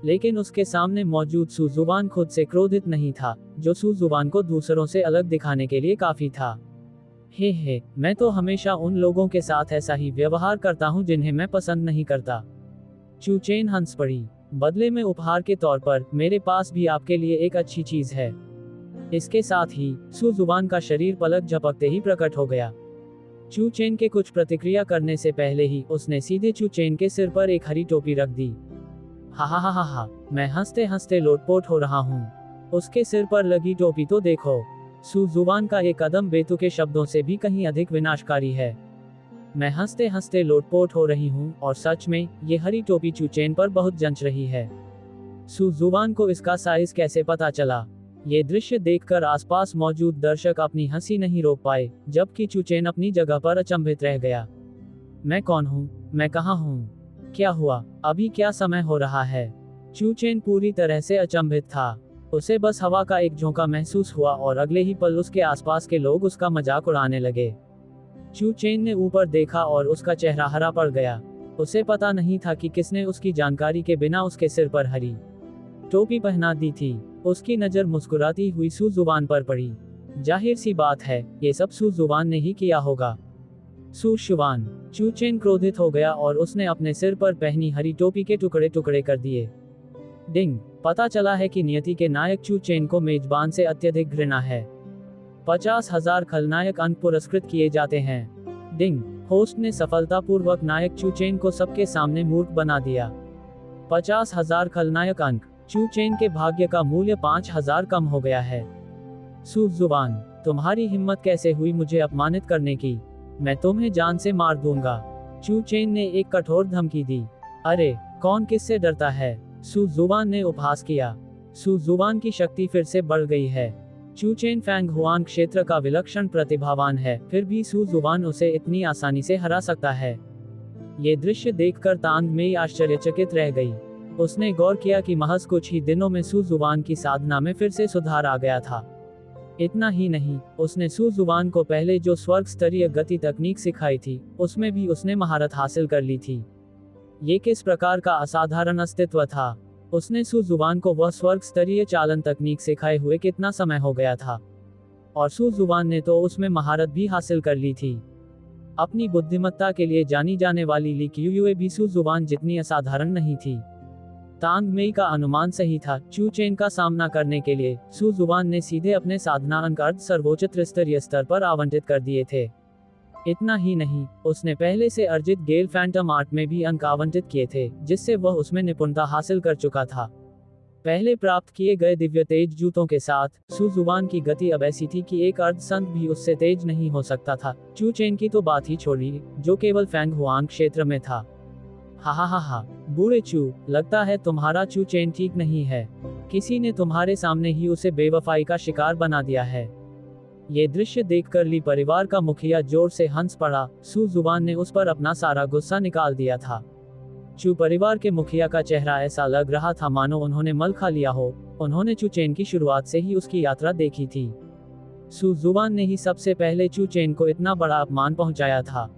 लेकिन उसके सामने मौजूद सू जुबान खुद से क्रोधित नहीं था, जो सू जुबान को दूसरों से अलग दिखाने के लिए काफी था। हे, मैं तो हमेशा उन लोगों के साथ ऐसा ही व्यवहार करता हूँ जिन्हें मैं पसंद नहीं करता। चू चेन हंस पड़ी। बदले में उपहार के तौर पर मेरे पास भी आपके लिए एक अच्छी चीज है। इसके साथ ही सू जुबान का शरीर पलक झपकते ही प्रकट हो गया। चू चेन के कुछ प्रतिक्रिया करने से पहले ही उसने सीधे चू चेन के सिर पर एक हरी टोपी रख दी। हा, मैं हंसते हंसते लोटपोट हो रहा हूँ। उसके सिर पर लगी टोपी तो देखो। सू जुबान का ये कदम बेतुके शब्दों से भी कहीं अधिक विनाशकारी है। मैं हंसते हंसते लोटपोट हो रही हूँ और सच में ये हरी टोपी चू चेन पर बहुत जंच रही है। सू जुबान को इसका साइज कैसे पता चला? ये दृश्य देखकर आसपास मौजूद दर्शक अपनी हंसी नहीं रोक पाए, जबकि चू चेन अपनी जगह पर अचंभित रह गया। मैं कौन हूँ? मैं कहाँ हूँ? क्या हुआ? अभी क्या समय हो रहा है? चू चेन पूरी तरह से अचंभित था। उसे बस हवा का एक झोंका महसूस हुआ और अगले ही पल उसके आसपास के लोग उसका मजाक उड़ाने लगे। चू चेन ने ऊपर देखा और उसका चेहरा हरा पड़ गया। उसे पता नहीं था कि किसने उसकी जानकारी के बिना उसके सिर पर हरी टोपी पहना दी थी। उसकी नजर मुस्कुराती हुई सू जुबान पर पड़ी। जाहिर सी बात है, ये सब सू जुबान ने ही किया होगा। सू शुबान। चू चेन क्रोधित हो गया और उसने अपने सिर पर पहनी हरी टोपी के टुकड़े टुकड़े कर दिए। डिंग। पता चला है कि नियति के नायक चू चेन को मेजबान से अत्यधिक घृणा है। 50,000 खलनायक अंक पुरस्कृत किए जाते हैं। डिंग। होस्ट ने सफलतापूर्वक नायक चू चेन को सबके सामने मूर्ख बना दिया। 50,000 खलनायक अंक। चू चेन के भाग्य का मूल्य 5,000 कम हो गया है। सू जुबान। तुम्हारी हिम्मत कैसे हुई मुझे अपमानित करने की? मैं तुम्हें जान से मार दूंगा। चू चेन ने एक कठोर धमकी दी। अरे, कौन किससे डरता है? सू जुबान ने उपहास किया। सू जुबान की शक्ति फिर से बढ़ गई है। चू चेन फैंग हुआन क्षेत्र का विलक्षण प्रतिभावान है, फिर भी सू जुबान उसे इतनी आसानी से हरा सकता है। ये दृश्य देखकर तांग मेई आश्चर्यचकित रह गई। उसने गौर किया कि महज कुछ ही दिनों में सू जुबान की साधना में फिर से सुधार आ गया था। इतना ही नहीं, उसने सू जुबान को पहले जो स्वर्ग स्तरीय गति तकनीक सिखाई थी, उसमें भी उसने महारत हासिल कर ली थी। ये किस प्रकार का असाधारण अस्तित्व था? उसने सू जुबान को वह स्वर्ग स्तरीय चालन तकनीक सिखाए हुए कितना समय हो गया था, और सू जुबान ने तो उसमें महारत भी हासिल कर ली थी। अपनी बुद्धिमत्ता के लिए जानी जाने वाली ली क्यूयुए भी सू जुबान जितनी असाधारण नहीं थी। तांग मेई का अनुमान सही था। चू चेन का सामना करने के लिए सू जुबान ने सीधे अपने साधना अंक अर्ध सर्वोच्च त्रिस्तरीय स्तर पर आवंटित कर दिए थे। इतना ही नहीं, उसने पहले से अर्जित गेल फैंटम आर्ट में भी अंक आवंटित किए थे, जिससे वह उसमें निपुणता हासिल कर चुका था। पहले प्राप्त किए गए दिव्य तेज जूतों के साथ सू जुबान की गति अब ऐसी थी कि एक अर्ध संत भी उससे तेज नहीं हो सकता था। चू चेन की तो बात ही छोड़िए, जो केवल फैंग हुआंग क्षेत्र में था। हा, बूढ़े चू, लगता है तुम्हारा चू चेन ठीक नहीं है। किसी ने तुम्हारे सामने ही उसे बेवफाई का शिकार बना दिया है। ये दृश्य देखकर ली परिवार का मुखिया जोर से हंस पड़ा। सू जुबान ने उस पर अपना सारा गुस्सा निकाल दिया था। चू परिवार के मुखिया का चेहरा ऐसा लग रहा था मानो उन्होंने मल खा लिया हो। उन्होंने चू चेन की शुरुआत से ही उसकी यात्रा देखी थी। सू जुबान ने ही सबसे पहले चू चेन को इतना बड़ा अपमान पहुंचाया था।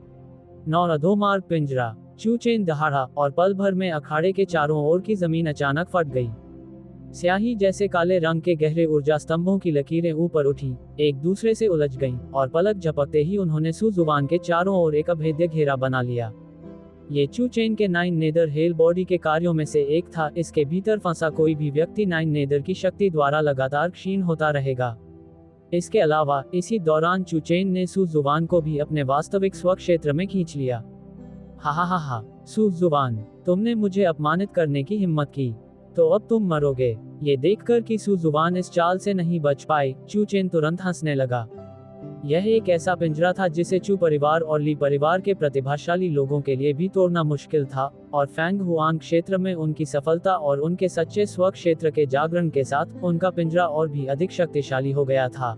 नौरधोमार्ग पिंजरा। चू चेन दहाड़ा और पल भर में अखाड़े के चारों ओर की जमीन अचानक फट गई। स्याही जैसे काले रंग के गहरे ऊर्जा स्तंभों की लकीरें ऊपर उठी, एक दूसरे से उलझ गईं, और पलक झपकते ही उन्होंने सू जुबान के चारों ओर एक अभेद्य घेरा बना लिया। ये चू चेन के नाइन नेदर हेल बॉडी के कार्यों में से एक था। इसके भीतर फंसा कोई भी व्यक्ति नाइन नेदर की शक्ति द्वारा लगातार क्षीण होता रहेगा। इसके अलावा इसी दौरान चू चेन ने सू जुबान को भी अपने वास्तविक स्वक्षेत्र में खींच लिया। हा, सू जुबान, तुमने मुझे अपमानित करने की हिम्मत की, तो अब तुम मरोगे। ये देखकर कि सू जुबान इस चाल से नहीं बच पाई, चू चेन तुरंत हंसने लगा। यह एक ऐसा पिंजरा था जिसे चू परिवार और ली परिवार के प्रतिभाशाली लोगों के लिए भी तोड़ना मुश्किल था, और फैंग हुआंग क्षेत्र में उनकी सफलता और उनके सच्चे स्व क्षेत्र के जागरण के साथ उनका पिंजरा और भी अधिक शक्तिशाली हो गया था।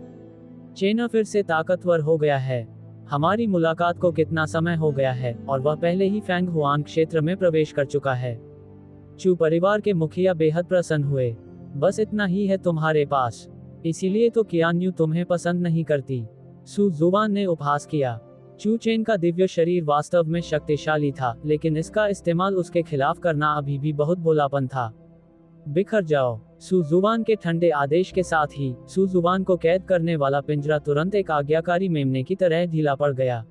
चेना फिर से ताकतवर हो गया है। हमारी मुलाकात को कितना समय हो गया है, और वह पहले ही फैंग हुआंग क्षेत्र में प्रवेश कर चुका है। चू परिवार के मुखिया बेहद प्रसन्न हुए। बस इतना ही है तुम्हारे पास, इसीलिए तो कियान्यू तुम्हें पसंद नहीं करती। सू जुबान ने उपहास किया। चू चेन का दिव्य शरीर वास्तव में शक्तिशाली था, लेकिन इसका इस्तेमाल उसके खिलाफ करना अभी भी बहुत भोलापन था। बिखर जाओ। सुजुवान के ठंडे आदेश के साथ ही सुजुवान को कैद करने वाला पिंजरा तुरंत एक आज्ञाकारी मेमने की तरह ढीला पड़ गया।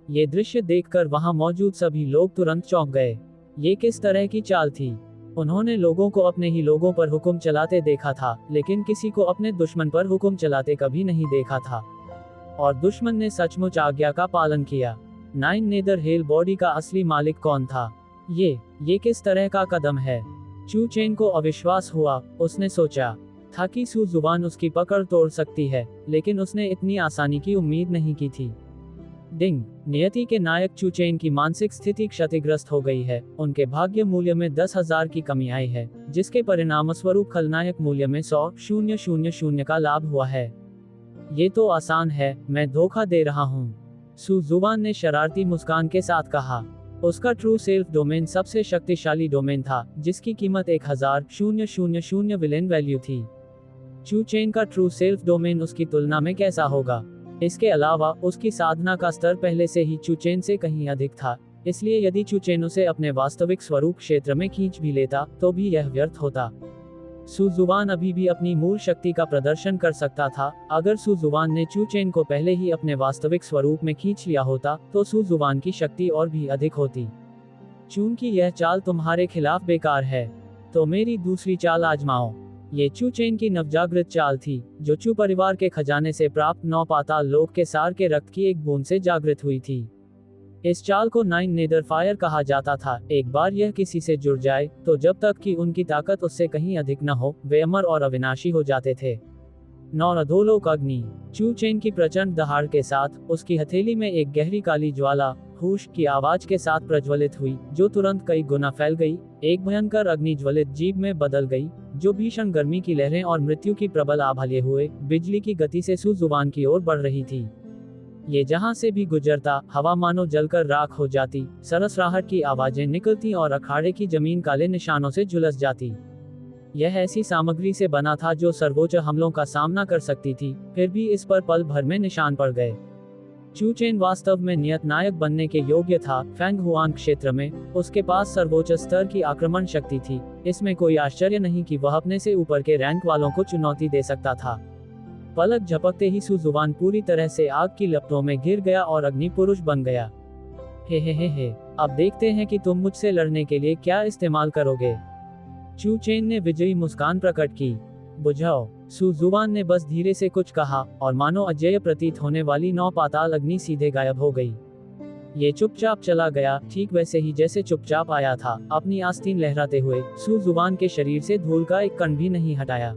ये दृश्य देखकर वहां मौजूद सभी लोग तुरंत चौंक गए। ये किस तरह की चाल थी? उन्होंने लोगों को अपने ही लोगों पर हुक्म चलाते देखा था, लेकिन किसी को अपने दुश्मन पर हुक्म चलाते कभी नहीं देखा था। और दुश्मन ने सचमुच आज्ञा का पालन किया। नाइन नेदर हेल बॉडी का असली मालिक कौन था? ये किस तरह का कदम है? चू चेन को अविश्वास हुआ। उसने सोचा था कि सुजुवान उसकी पकड़ तोड़ सकती है, लेकिन उसने इतनी आसानी की उम्मीद नहीं की थी। डिंग। नियति के नायक चू चेन की मानसिक स्थिति क्षतिग्रस्त हो गई है। उनके भाग्य मूल्य में 10,000 की कमी आई है, जिसके परिणामस्वरूप खलनायक मूल्य में 100,000 का लाभ हुआ है। ये तो आसान है, मैं धोखा दे रहा हूँ, सुजुवान ने शरारती मुस्कान के साथ कहा। उसका ट्रू सेल्फ डोमेन सबसे शक्तिशाली डोमेन था, जिसकी कीमत 1000,000 विलेन वैल्यू थी। चू चेन का ट्रू सेल्फ डोमेन उसकी तुलना में कैसा होगा? इसके अलावा उसकी साधना का स्तर पहले से ही चू चेन से कहीं अधिक था, इसलिए यदि चू चेन उसे अपने वास्तविक स्वरूप क्षेत्र में खींच भी लेता तो भी यह व्यर्थ होता। सुजुवान अभी भी अपनी मूल शक्ति का प्रदर्शन कर सकता था। अगर सुजुवान ने चू चेन को पहले ही अपने वास्तविक स्वरूप में खींच लिया होता तो सुजुवान की शक्ति और भी अधिक होती। चूंकि यह चाल तुम्हारे खिलाफ बेकार है, तो मेरी दूसरी चाल आजमाओ। ये चू चेन की नवजागृत चाल थी, जो चू परिवार के खजाने से प्राप्त 9 पाताल लोक के सार के रक्त की एक बूंद से जागृत हुई थी। इस चाल को नाइन नेदर फायर कहा जाता था। एक बार यह किसी से जुड़ जाए तो जब तक कि उनकी ताकत उससे कहीं अधिक न हो, वे अमर और अविनाशी हो जाते थे। 9 अधोलोक अग्नि। चू चेन की प्रचंड दहाड़ के साथ उसकी हथेली में एक गहरी काली ज्वाला हूश की आवाज के साथ प्रज्वलित हुई, जो तुरंत कई गुना फैल गई। एक भयंकर अग्नि ज्वलित जीभ में बदल गई, जो भीषण गर्मी की लहरें और मृत्यु की प्रबल आभा लिए हुए बिजली की गति से सुजुबान की ओर बढ़ रही थी। ये जहां से भी गुजरता, हवा मानो जलकर राख हो जाती, सरसराहट की आवाजें निकलती और अखाड़े की जमीन काले निशानों से झुलस जाती। यह ऐसी सामग्री से बना था जो सर्वोच्च हमलों का सामना कर सकती थी, फिर भी इस पर पल भर में निशान पड़ गए। चू चेन वास्तव में नियत नायक बनने के योग्य था। फैंग हुआन क्षेत्र में उसके पास सर्वोच्च स्तर की आक्रमण शक्ति थी। इसमें कोई आश्चर्य नहीं कि वह अपने से ऊपर के रैंक वालों को चुनौती दे सकता था। पलक झपकते ही सुजुबान पूरी तरह से आग की लपटों में घिर गया और अग्नि पुरुष बन गया। हे, अब देखते हैं कि तुम मुझसे लड़ने के लिए क्या इस्तेमाल करोगे। चू चेन ने विजयी मुस्कान प्रकट की। बुझाओ। सुजुबान ने बस धीरे से कुछ कहा और मानो अजेय प्रतीत होने वाली 9 पाताल अग्नि सीधे गायब हो गई। ये चुपचाप चला गया, ठीक वैसे ही जैसे चुपचाप आया था। अपनी आस्तीन लहराते हुए सुजुबान के शरीर से धूल का एक कण भी नहीं हटाया।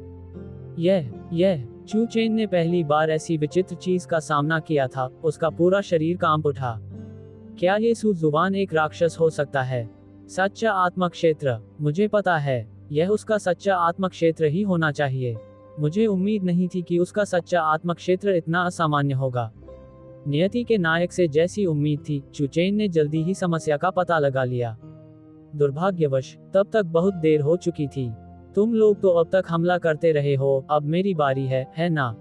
यह चू चेन ने पहली बार ऐसी विचित्र चीज का सामना किया था। उसका पूरा शरीर कांप उठा। क्या ये सुजुबान एक राक्षस हो सकता है? सच्चा आत्मा क्षेत्र। मुझे पता है, यह उसका सच्चा आत्मा क्षेत्र ही होना चाहिए। मुझे उम्मीद नहीं थी कि उसका सच्चा आत्मा क्षेत्र इतना असामान्य होगा। नियति के नायक से जैसी उम्मीद थी, चू चेन ने जल्दी ही समस्या का पता लगा लिया। दुर्भाग्यवश तब तक बहुत देर हो चुकी थी। तुम लोग तो अब तक हमला करते रहे हो, अब मेरी बारी है ना?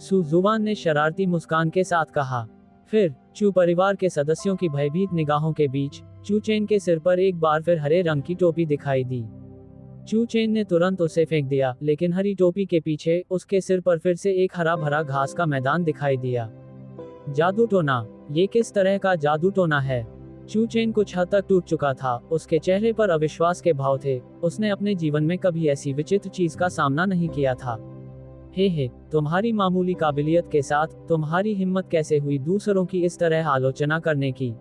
सुजुबान ने शरारती मुस्कान के साथ कहा। फिर चू परिवार के सदस्यों की भयभीत निगाहों के बीच चू चेन के सिर पर एक बार फिर हरे रंग की टोपी दिखाई दी। चू चेन ने तुरंत उसे फेंक दिया, लेकिन हरी टोपी के पीछे उसके सिर पर फिर से एक हरा भरा घास का मैदान दिखाई दिया। जादू टोना। ये किस तरह का जादू टोना है? चू चेन कुछ हद तक टूट चुका था। उसके चेहरे पर अविश्वास के भाव थे। उसने अपने जीवन में कभी ऐसी विचित्र चीज का सामना नहीं किया था। हे, तुम्हारी मामूली काबिलियत के साथ तुम्हारी हिम्मत कैसे हुई दूसरों की इस तरह आलोचना करने की?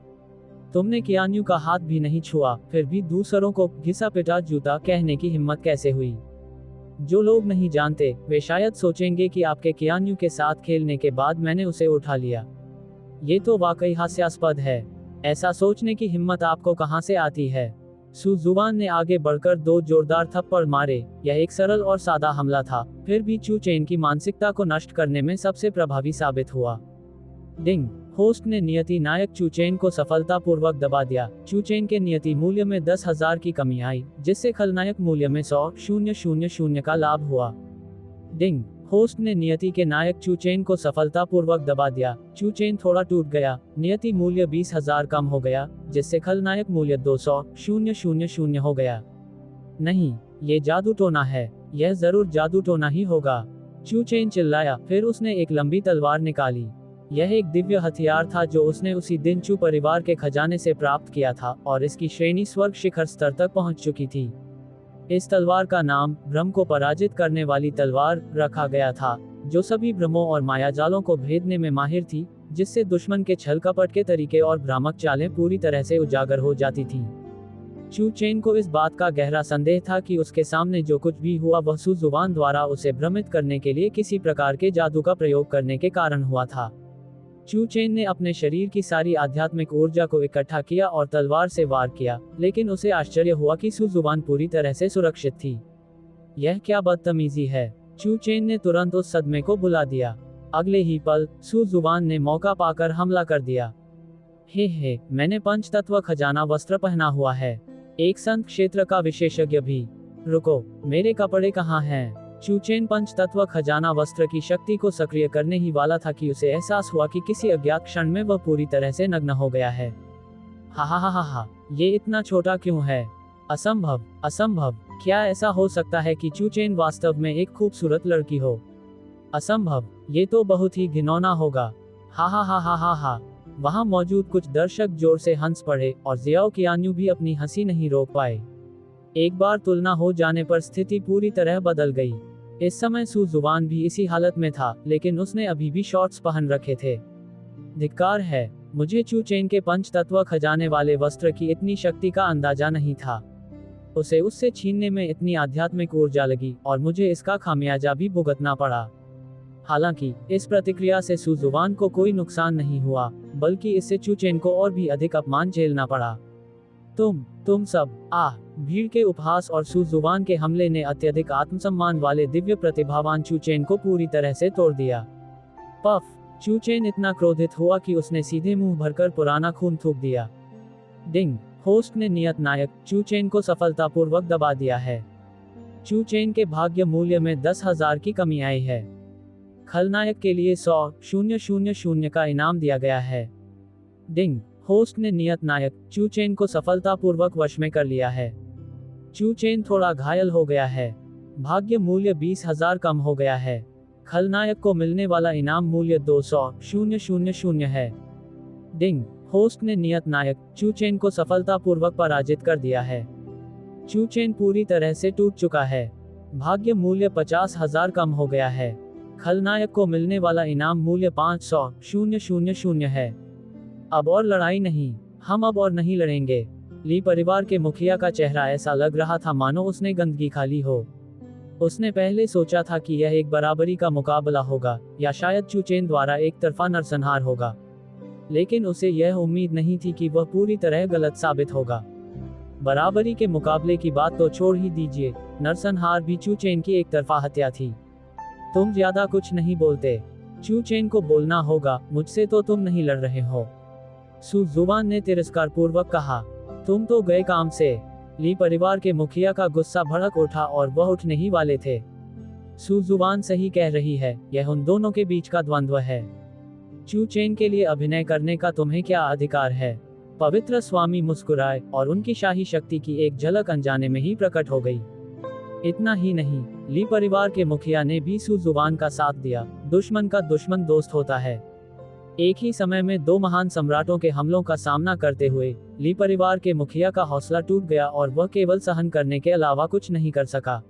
तुमने कियान्यू का हाथ भी नहीं छुआ, फिर भी दूसरों को घिसा पिटा जूता कहने की हिम्मत कैसे हुई? जो लोग नहीं जानते, वे शायद सोचेंगे कि आपके कियान्यू के साथ खेलने के बाद मैंने उसे उठा लिया। ये तो वाकई हास्यास्पद है। ऐसा सोचने की हिम्मत आपको कहां से आती है? सुजुबान ने आगे बढ़कर 2 जोरदार थप्पड़ मारे। यह एक सरल और सादा हमला था, फिर भी चू चेन की मानसिकता को नष्ट करने में सबसे प्रभावी साबित हुआ। डिंग। होस्ट ने नियति नायक चू चेन को सफलतापूर्वक दबा दिया। चू चेन के नियति मूल्य में 10,000 की कमी आई, जिससे खलनायक मूल्य में 100,000 का लाभ हुआ। डिंग। होस्ट ने नियति के नायक चू चेन को सफलतापूर्वक दबा दिया। चू चेन थोड़ा टूट गया। नियति मूल्य 20,000 कम हो गया, जिससे खलनायक मूल्य 200,000 हो गया। नहीं, ये जादू टोना है, यह जरूर जादू टोना ही होगा। चू चेन चिल्लाया, फिर उसने एक लंबी तलवार निकाली। यह एक दिव्य हथियार था जो उसने उसी दिन चू परिवार के खजाने से प्राप्त किया था और इसकी श्रेणी स्वर्ग शिखर स्तर तक पहुंच चुकी थी। इस तलवार का नाम भ्रम को पराजित करने वाली तलवार रखा गया था, जो सभी भ्रमों और मायाजालों को भेदने में माहिर थी, जिससे दुश्मन के छल कपट के तरीके और भ्रामक चालें पूरी तरह से उजागर हो जाती थीं। चू चेन को इस बात का गहरा संदेह था कि उसके सामने जो कुछ भी हुआ वह सू जुबान द्वारा उसे भ्रमित करने के लिए किसी प्रकार के जादू का प्रयोग करने के कारण हुआ था। चू चेन ने अपने शरीर की सारी आध्यात्मिक ऊर्जा को इकट्ठा किया और तलवार से वार किया, लेकिन उसे आश्चर्य हुआ कि सू जुबान पूरी तरह से सुरक्षित थी। यह क्या बदतमीजी है, चू चेन ने तुरंत उस सदमे को भुला दिया। अगले ही पल सू जुबान ने मौका पाकर हमला कर दिया। हे, मैंने पंच तत्व खजाना वस्त्र पहना हुआ है, एक संत क्षेत्र का विशेषज्ञ भी। रुको, मेरे कपड़े कहाँ हैं? चू चेन पंच तत्व खजाना वस्त्र की शक्ति को सक्रिय करने ही वाला था कि उसे एहसास हुआ कि किसी अज्ञात क्षण में वह पूरी तरह से नग्न हो गया है। हा, ये इतना छोटा क्यों है? असंभव, असंभव, क्या ऐसा हो सकता है कि चू चेन वास्तव में एक खूबसूरत लड़की हो? असंभव, ये तो बहुत ही घिनौना होगा। हा। वहां मौजूद कुछ दर्शक जोर से हंस पड़े और जियाओ कियान्यू भी अपनी हंसी नहीं रोक पाए। एक बार तुलना हो जाने पर स्थिति पूरी तरह बदल गई। इस समय सू जुबान भी इसी हालत में था, लेकिन उसने अभी भी शॉर्ट्स पहन रखे थे। धिक्कार है, मुझे चू चेन के पंच तत्व खजाने वाले वस्त्र की इतनी शक्ति का अंदाजा नहीं था। उसे उससे छीनने में इतनी आध्यात्मिक ऊर्जा लगी और मुझे इसका खामियाजा भी भुगतना पड़ा। हालांकि इस प्रतिक्रिया से सू जुबान को कोई नुकसान नहीं हुआ, बल्कि इससे चू चेन को और भी अधिक अपमान झेलना पड़ा। तुम सब, भीड़ के उपहास और सू जुबान के हमले ने अत्यधिक आत्मसम्मान वाले दिव्य प्रतिभावान चू चेन को पूरी तरह से तोड़ दिया। पफ, चू चेन इतना क्रोधित हुआ कि उसने सीधे मुंह भरकर पुराना खून थूक दिया। डिंग, होस्ट ने नियत नायक चू चेन को सफलतापूर्वक दबा दिया है। चू चेन के भाग्य मूल्य में 10,000 की कमी आई है। खलनायक के लिए 100,000 का इनाम दिया गया है। डिंग, होस्ट ने नियत नायक चू चेन को सफलतापूर्वक वश में कर लिया है। चू चेन थोड़ा घायल हो गया है। भाग्य मूल्य 20,000 कम हो गया है। खलनायक को मिलने वाला इनाम मूल्य 200,000 है। डिंग, होस्ट ने नियत नायक चू चेन को सफलतापूर्वक पराजित कर दिया है। चू चेन पूरी तरह से टूट चुका है। भाग्य मूल्य 50,000 कम हो गया है। खलनायक को मिलने वाला इनाम मूल्य 500,000 है। अब और लड़ाई नहीं, हम अब और नहीं लड़ेंगे। ली परिवार के मुखिया का चेहरा ऐसा लग रहा था मानो उसने गंदगी खा ली हो। उसने पहले सोचा था कि यह एक बराबरी का मुकाबला होगा, या शायद चू चेन द्वारा एक तरफा नरसंहार होगा, लेकिन उसे यह उम्मीद नहीं थी कि वह पूरी तरह गलत साबित होगा। बराबरी के मुकाबले की बात तो छोड़ ही दीजिए, नरसंहार भी चू चेन की एक तरफा हत्या थी। तुम ज्यादा कुछ नहीं बोलते, चू चेन को बोलना होगा, मुझसे तो तुम नहीं लड़ रहे हो। सू जुबान ने तिरस्कार पूर्वक कहा, तुम तो गए काम से। ली परिवार के मुखिया का गुस्सा भड़क उठा और वह उठने ही वाले थे। सू जुबान सही कह रही है, यह उन दोनों के बीच का द्वंद्व है। चू चेन के लिए अभिनय करने का तुम्हें क्या अधिकार है? पवित्र स्वामी मुस्कुराए और उनकी शाही शक्ति की एक झलक अनजाने में ही प्रकट हो गई। इतना ही नहीं, ली परिवार के मुखिया ने भी सू जुबान का साथ दिया। दुश्मन का दुश्मन दोस्त होता है। एक ही समय में दो महान सम्राटों के हमलों का सामना करते हुए ली परिवार के मुखिया का हौसला टूट गया और वह केवल सहन करने के अलावा कुछ नहीं कर सका।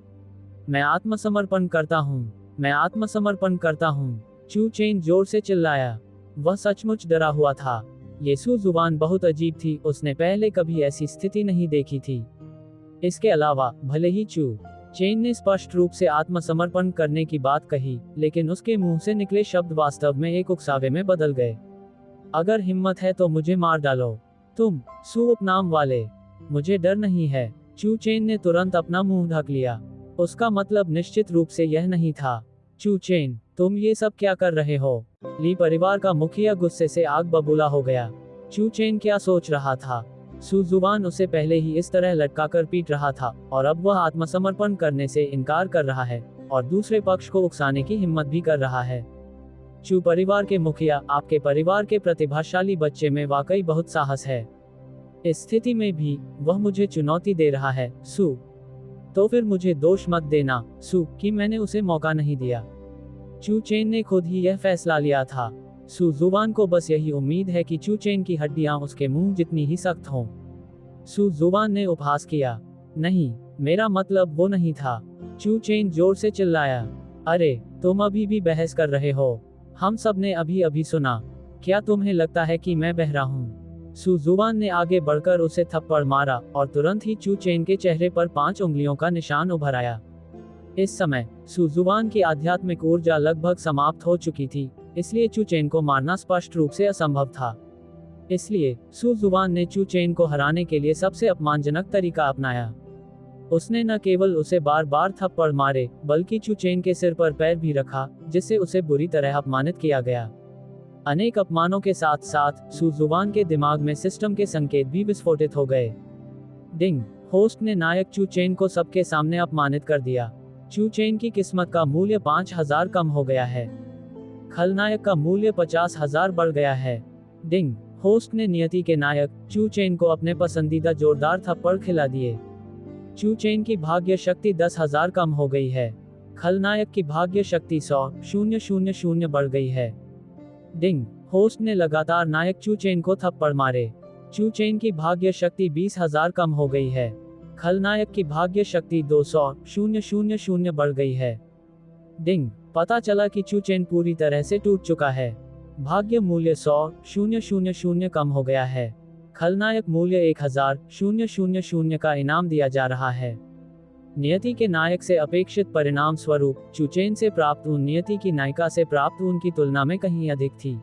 मैं आत्मसमर्पण करता हूँ, मैं आत्मसमर्पण करता हूँ, चू चेन जोर से चिल्लाया। वह सचमुच डरा हुआ था। ये सू जुबान बहुत अजीब थी, उसने पहले कभी ऐसी स्थिति नहीं देखी थी। इसके अलावा भले ही चू चेन ने स्पष्ट रूप से आत्मसमर्पण करने की बात कही, लेकिन उसके मुंह से निकले शब्द वास्तव में एक उकसावे में बदल गए। अगर हिम्मत है तो मुझे मार डालो, तुम सू उपनाम वाले, मुझे डर नहीं है। चू चेन ने तुरंत अपना मुंह ढक लिया। उसका मतलब निश्चित रूप से यह नहीं था। चू चेन, तुम ये सब क्या कर रहे हो? ली परिवार का मुखिया गुस्से से आग बबूला हो गया। चू चेन क्या सोच रहा था? सू जुबान उसे पहले ही इस तरह लटकाकर पीट रहा था और अब वह आत्मसमर्पण करने से इनकार कर रहा है और दूसरे पक्ष को उकसाने की हिम्मत भी कर रहा है। चू परिवार के मुखिया, आपके परिवार के प्रतिभाशाली बच्चे में वाकई बहुत साहस है। इस स्थिति में भी वह मुझे चुनौती दे रहा है। सू तो फिर मुझे दोष मत देना, सू, कि मैंने उसे मौका नहीं दिया। चू चेन ने खुद ही यह फैसला लिया था। सू जुबान को बस यही उम्मीद है कि चू चेन की हड्डियां उसके मुंह जितनी ही सख्त हों। सू जुबान ने उपहास किया। नहीं, मेरा मतलब वो नहीं था। चू चेन जोर से चिल्लाया। अरे, तुम अभी भी बहस कर रहे हो? हम सब ने अभी अभी सुना। क्या तुम्हें लगता है कि मैं बहरा हूँ? सू जुबान ने आगे बढ़कर उसे थप्पड़ मारा और तुरंत ही चू चेन के चेहरे पर 5 उंगलियों का निशान उभर आया। इस समय सू जुबान की आध्यात्मिक ऊर्जा लगभग समाप्त हो चुकी थी, इसलिए चू चेन को मारना स्पष्ट रूप से असंभव था। इसलिए सू जुबान ने चू चेन को हराने के लिए सबसे अपमानजनक तरीका अपनाया। उसने न केवल उसे बार बार थप्पड़ मारे, बल्कि चू चेन के सिर पर पैर भी रखा, जिससे उसे बुरी तरह अपमानित किया गया। अनेक अपमानों के साथ साथ सू जुबान के दिमाग में सिस्टम के संकेत भी विस्फोटित हो गए। डिंग, होस्ट ने नायक चू चेन को सबके सामने अपमानित कर दिया। चू चेन की किस्मत का मूल्य 5000 कम हो गया है। खलनायक का मूल्य 50,000 बढ़ गया है। डिंग, होस्ट ने नियति के नायक चू चेन को अपने पसंदीदा जोरदार थप्पड़ खिला दिए। चू चेन की भाग्य शक्ति 10,000 कम हो गई है। खलनायक की भाग्य शक्ति 100,000 बढ़ गई है। डिंग, होस्ट ने लगातार नायक चू चेन को थप्पड़ मारे। चू चेन की भाग्य शक्ति 20,000 कम हो गई है। खलनायक की भाग्य शक्ति 200,000 बढ़ गई है। डिंग, पता चला कि चू चेन पूरी तरह से टूट चुका है। भाग्य मूल्य 100,000 कम हो गया है। खलनायक मूल्य 1000,000 का इनाम दिया जा रहा है। नियति के नायक से अपेक्षित परिणाम स्वरूप चू चेन से प्राप्त ऊन नियति की नायिका से प्राप्त ऊन की तुलना में कहीं अधिक थी।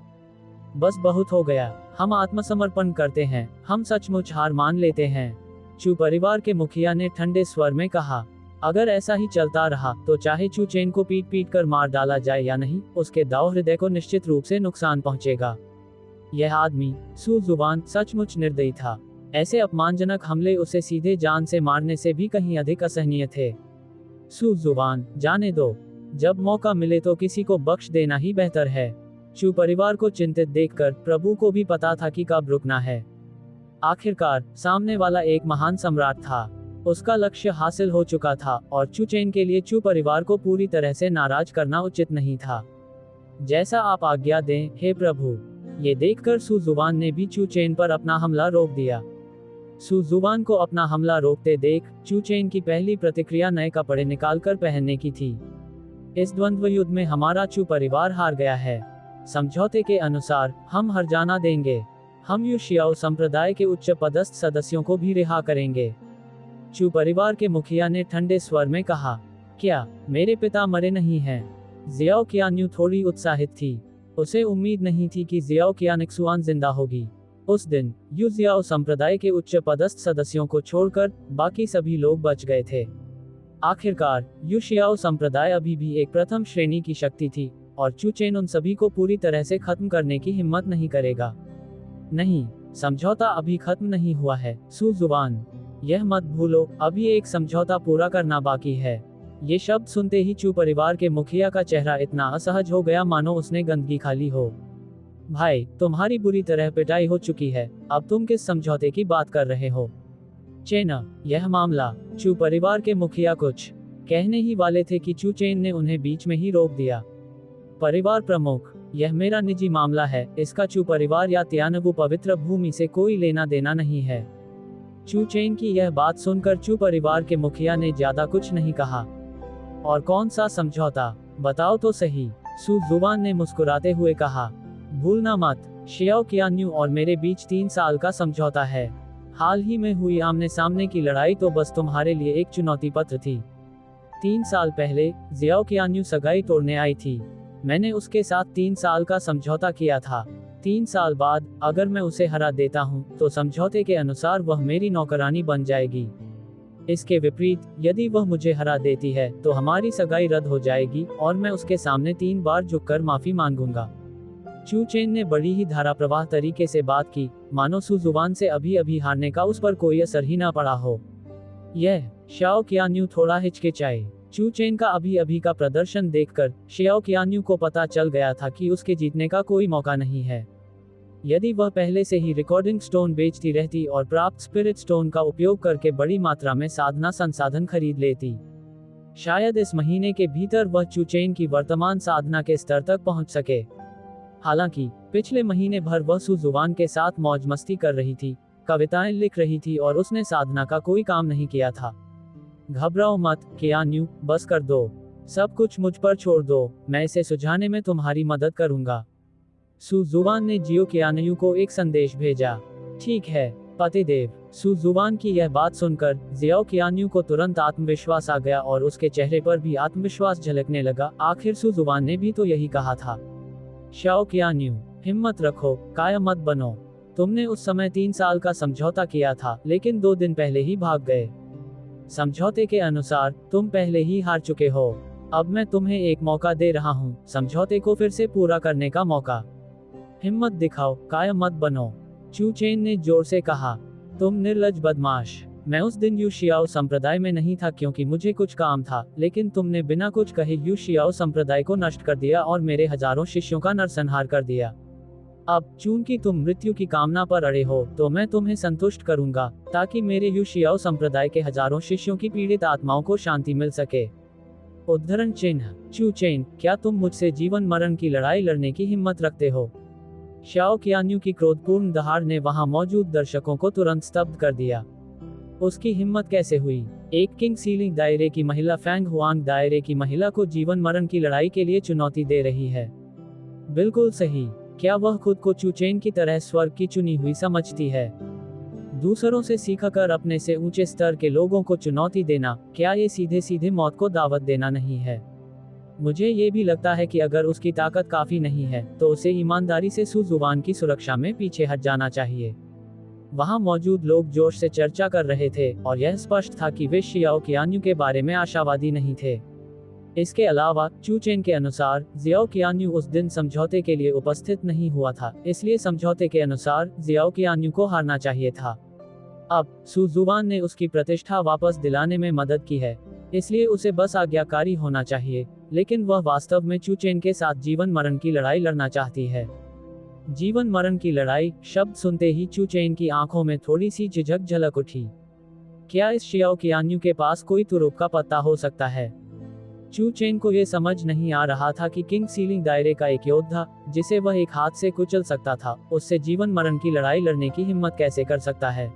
बस बहुत हो गया, हम आत्मसमर्पण करते हैं, हम सचमुच हार मान लेते हैं। चू परिवार के मुखिया ने ठंडे स्वर में कहा। अगर ऐसा ही चलता रहा तो चाहे चू चेन को पीट पीट कर मार डाला जाए या नहीं, उसके दाव हृदय को निश्चित रूप से नुकसान पहुंचेगा। यह आदमी, सू जुबान, सचमुच निर्दयी था। ऐसे अपमानजनक हमले उसे सीधे जान से मारने से भी कहीं अधिक असहनीय थे। सू जुबान, जाने दो। जब मौका मिले तो किसी को बख्श देना ही बेहतर है। चू परिवार को चिंतित देखकर प्रभु को भी पता था कि कब रुकना है। आखिरकार सामने वाला एक महान सम्राट था। उसका लक्ष्य हासिल हो चुका था और चू चेन के लिए चू परिवार को पूरी तरह से नाराज करना उचित नहीं था। जैसा आप आज्ञा दें, हे प्रभु। ये देखकर सू जुबान ने भी चू चेन पर अपना हमला रोक दिया। सू जुबान को अपना हमला रोकते देख चू चेन की पहली प्रतिक्रिया नए कपड़े निकालकर पहनने की थी। इस द्वंद्व युद्ध में हमारा चू परिवार हार गया है। समझौते के अनुसार हम हरजाना देंगे। हम यूशियाओ संप्रदाय के उच्च पदस्थ सदस्यों को भी रिहा करेंगे। चू परिवार के मुखिया ने ठंडे स्वर में कहा। क्या मेरे पिता मरे नहीं हैं? जियाओ कियान्यू थोड़ी उत्साहित थी। उसे उम्मीद नहीं थी कि जियाओ कियानिक्सुआन जिंदा होगी। उस दिन यू जियाओ संप्रदाय के उच्च पदस्थ सदस्यों को छोड़कर बाकी सभी लोग बच गए थे। आखिरकार यूशियाओ संप्रदाय अभी भी एक प्रथम श्रेणी की शक्ति थी और चू चेन उन सभी को पूरी तरह से खत्म करने की हिम्मत नहीं करेगा। नहीं, समझौता अभी खत्म नहीं हुआ है, सू जुबान। यह मत भूलो, अभी एक समझौता पूरा करना बाकी है। ये शब्द सुनते ही चू परिवार के मुखिया का चेहरा इतना असहज हो गया मानो उसने गंदगी खा ली हो। भाई, तुम्हारी बुरी तरह पिटाई हो चुकी है, अब तुम किस समझौते की बात कर रहे हो? चेना, यह मामला। चू परिवार के मुखिया कुछ कहने ही वाले थे कि चू चेन ने उन्हें बीच में ही रोक दिया। परिवार प्रमुख, यह मेरा निजी मामला है, इसका चू परिवार या तियानगु पवित्र भूमि से कोई लेना देना नहीं है। चू चेन की यह बात सुनकर चू परिवार के मुखिया ने ज्यादा कुछ नहीं कहा। और कौन सा समझौता, बताओ तो सही, सू जुबान ने मुस्कुराते हुए कहा। भूलना मत, शियाओ कियान्यू और मेरे बीच 3 साल का समझौता है। हाल ही में हुई आमने सामने की लड़ाई तो बस तुम्हारे लिए एक चुनौती पत्र थी। 3 साल पहले जियाओ कियान्यू सगाई तोड़ने आई थी। मैंने उसके साथ 3 साल का समझौता किया था। 3 साल बाद अगर मैं उसे हरा देता हूँ तो समझौते के अनुसार वह मेरी नौकरानी बन जाएगी। इसके विपरीत यदि वह मुझे हरा देती है तो हमारी सगाई रद्द हो जाएगी और मैं उसके सामने 3 बार झुककर माफी मांगूंगा। चू चेन ने बड़ी ही धाराप्रवाह तरीके से बात की, मानो सू जुबान से अभी अभी हारने का उस पर कोई असर ही ना पड़ा हो। यह शियाओ कियान्यू थोड़ा हिचकिचाए। चू चेन का अभी अभी का प्रदर्शन देखकर शियाओ कियान्यू को पता चल गया था कि उसके जीतने का कोई मौका नहीं है। यदि वह पहले से ही रिकॉर्डिंग स्टोन बेचती रहती और प्राप्त स्पिरिट स्टोन का उपयोग करके बड़ी मात्रा में साधना संसाधन खरीद लेती, शायद इस महीने के भीतर वह चूचेन की वर्तमान साधना के स्तर तक पहुंच सके। हालांकि पिछले महीने भर वह सु जुवान के साथ मौज मस्ती कर रही थी, कविताएं लिख रही थी और उसने साधना का कोई काम नहीं किया था। घबराओ मत केआन्यू, बस कर दो, सब कुछ मुझ पर छोड़ दो, मैं इसे सुलझाने में तुम्हारी मदद करूंगा। सु जुवान ने जियो केआन्यू को एक संदेश भेजा। ठीक है पतिदेव। सु जुवान की यह बात सुनकर जियाओ केआन्यू को तुरंत आत्मविश्वास आ गया और उसके चेहरे पर भी आत्मविश्वास झलकने लगा। आखिर सु जुवान ने भी तो यही कहा था। शाओ केआन्यू, हिम्मत रखो, काया मत बनो। तुमने उस समय 3 साल का समझौता किया था, लेकिन 2 दिन पहले ही भाग गए। समझौते के अनुसार तुम पहले ही हार चुके हो। अब मैं तुम्हें एक मौका दे रहा हूँ, समझौते को फिर से पूरा करने का मौका। हिम्मत दिखाओ, काया मत बनो। चू चेन ने जोर से कहा। तुम निर्लज बदमाश। मैं उस दिन यू शियाओ संप्रदाय में नहीं था क्योंकि मुझे कुछ काम था, लेकिन तुमने बिना कुछ कहे यू शियाओ संप्रदाय को नष्ट कर दिया और मेरे हजारों शिष्यों का नरसंहार कर दिया। अब चूंकि तुम मृत्यु की कामना पर अड़े हो, तो मैं तुम्हें संतुष्ट करूंगा, ताकि मेरे यू शियाओ संप्रदाय के हजारों शिष्यों की पीड़ित आत्माओं को शांति मिल सके। उद्धरण चिन्ह। चू चेन, क्या तुम मुझसे जीवन मरण की लड़ाई लड़ने की हिम्मत रखते हो? शाओ केआन्यू की क्रोधपूर्ण दहाड़ ने वहां मौजूद दर्शकों को तुरंत स्तब्ध कर दिया। उसकी हिम्मत कैसे हुई? एक किंग सीलिंग दायरे की महिला फैंग हुआंग दायरे की महिला को जीवन मरण की लड़ाई के लिए चुनौती दे रही है। बिल्कुल सही। क्या वह खुद को चूचेन की तरह स्वर्ग की चुनी हुई समझती है? दूसरों से सीखकर अपने से ऊंचे स्तर के लोगों को चुनौती देना, क्या ये सीधे सीधे मौत को दावत देना नहीं है? मुझे ये भी लगता है कि अगर उसकी ताकत काफी नहीं है, तो उसे ईमानदारी से सु जुवान की सुरक्षा में पीछे हट जाना चाहिए। वहां मौजूद लोग जोश से चर्चा कर रहे थे और यह स्पष्ट था कि वे शियाओ केआन्यू के बारे में आशावादी नहीं थे। इसके अलावा चू चेन के अनुसार जियाओ केआन्यू उस दिन समझौते के लिए उपस्थित नहीं हुआ था, इसलिए समझौते के अनुसार जियाओ केआन्यू को हारना चाहिए था। अब सु जुवान ने उसकी प्रतिष्ठा वापस दिलाने में मदद की है, इसलिए उसे बस आज्ञाकारी होना चाहिए, लेकिन वह वास्तव में चू चेन के साथ जीवन मरण की लड़ाई लड़ना चाहती है। जीवन मरण की लड़ाई शब्द सुनते ही चू चेन की आंखों में थोड़ी सी झिझक झलक उठी। क्या इस शियाओ केआन्यू के पास कोई तुरुप का पत्ता हो सकता है? चू चेन को यह समझ नहीं आ रहा था कि किंग सीलिंग दायरे का एक योद्धा, जिसे वह एक हाथ से कुचल सकता था, उससे जीवन मरण की लड़ाई लड़ने की हिम्मत कैसे कर सकता है।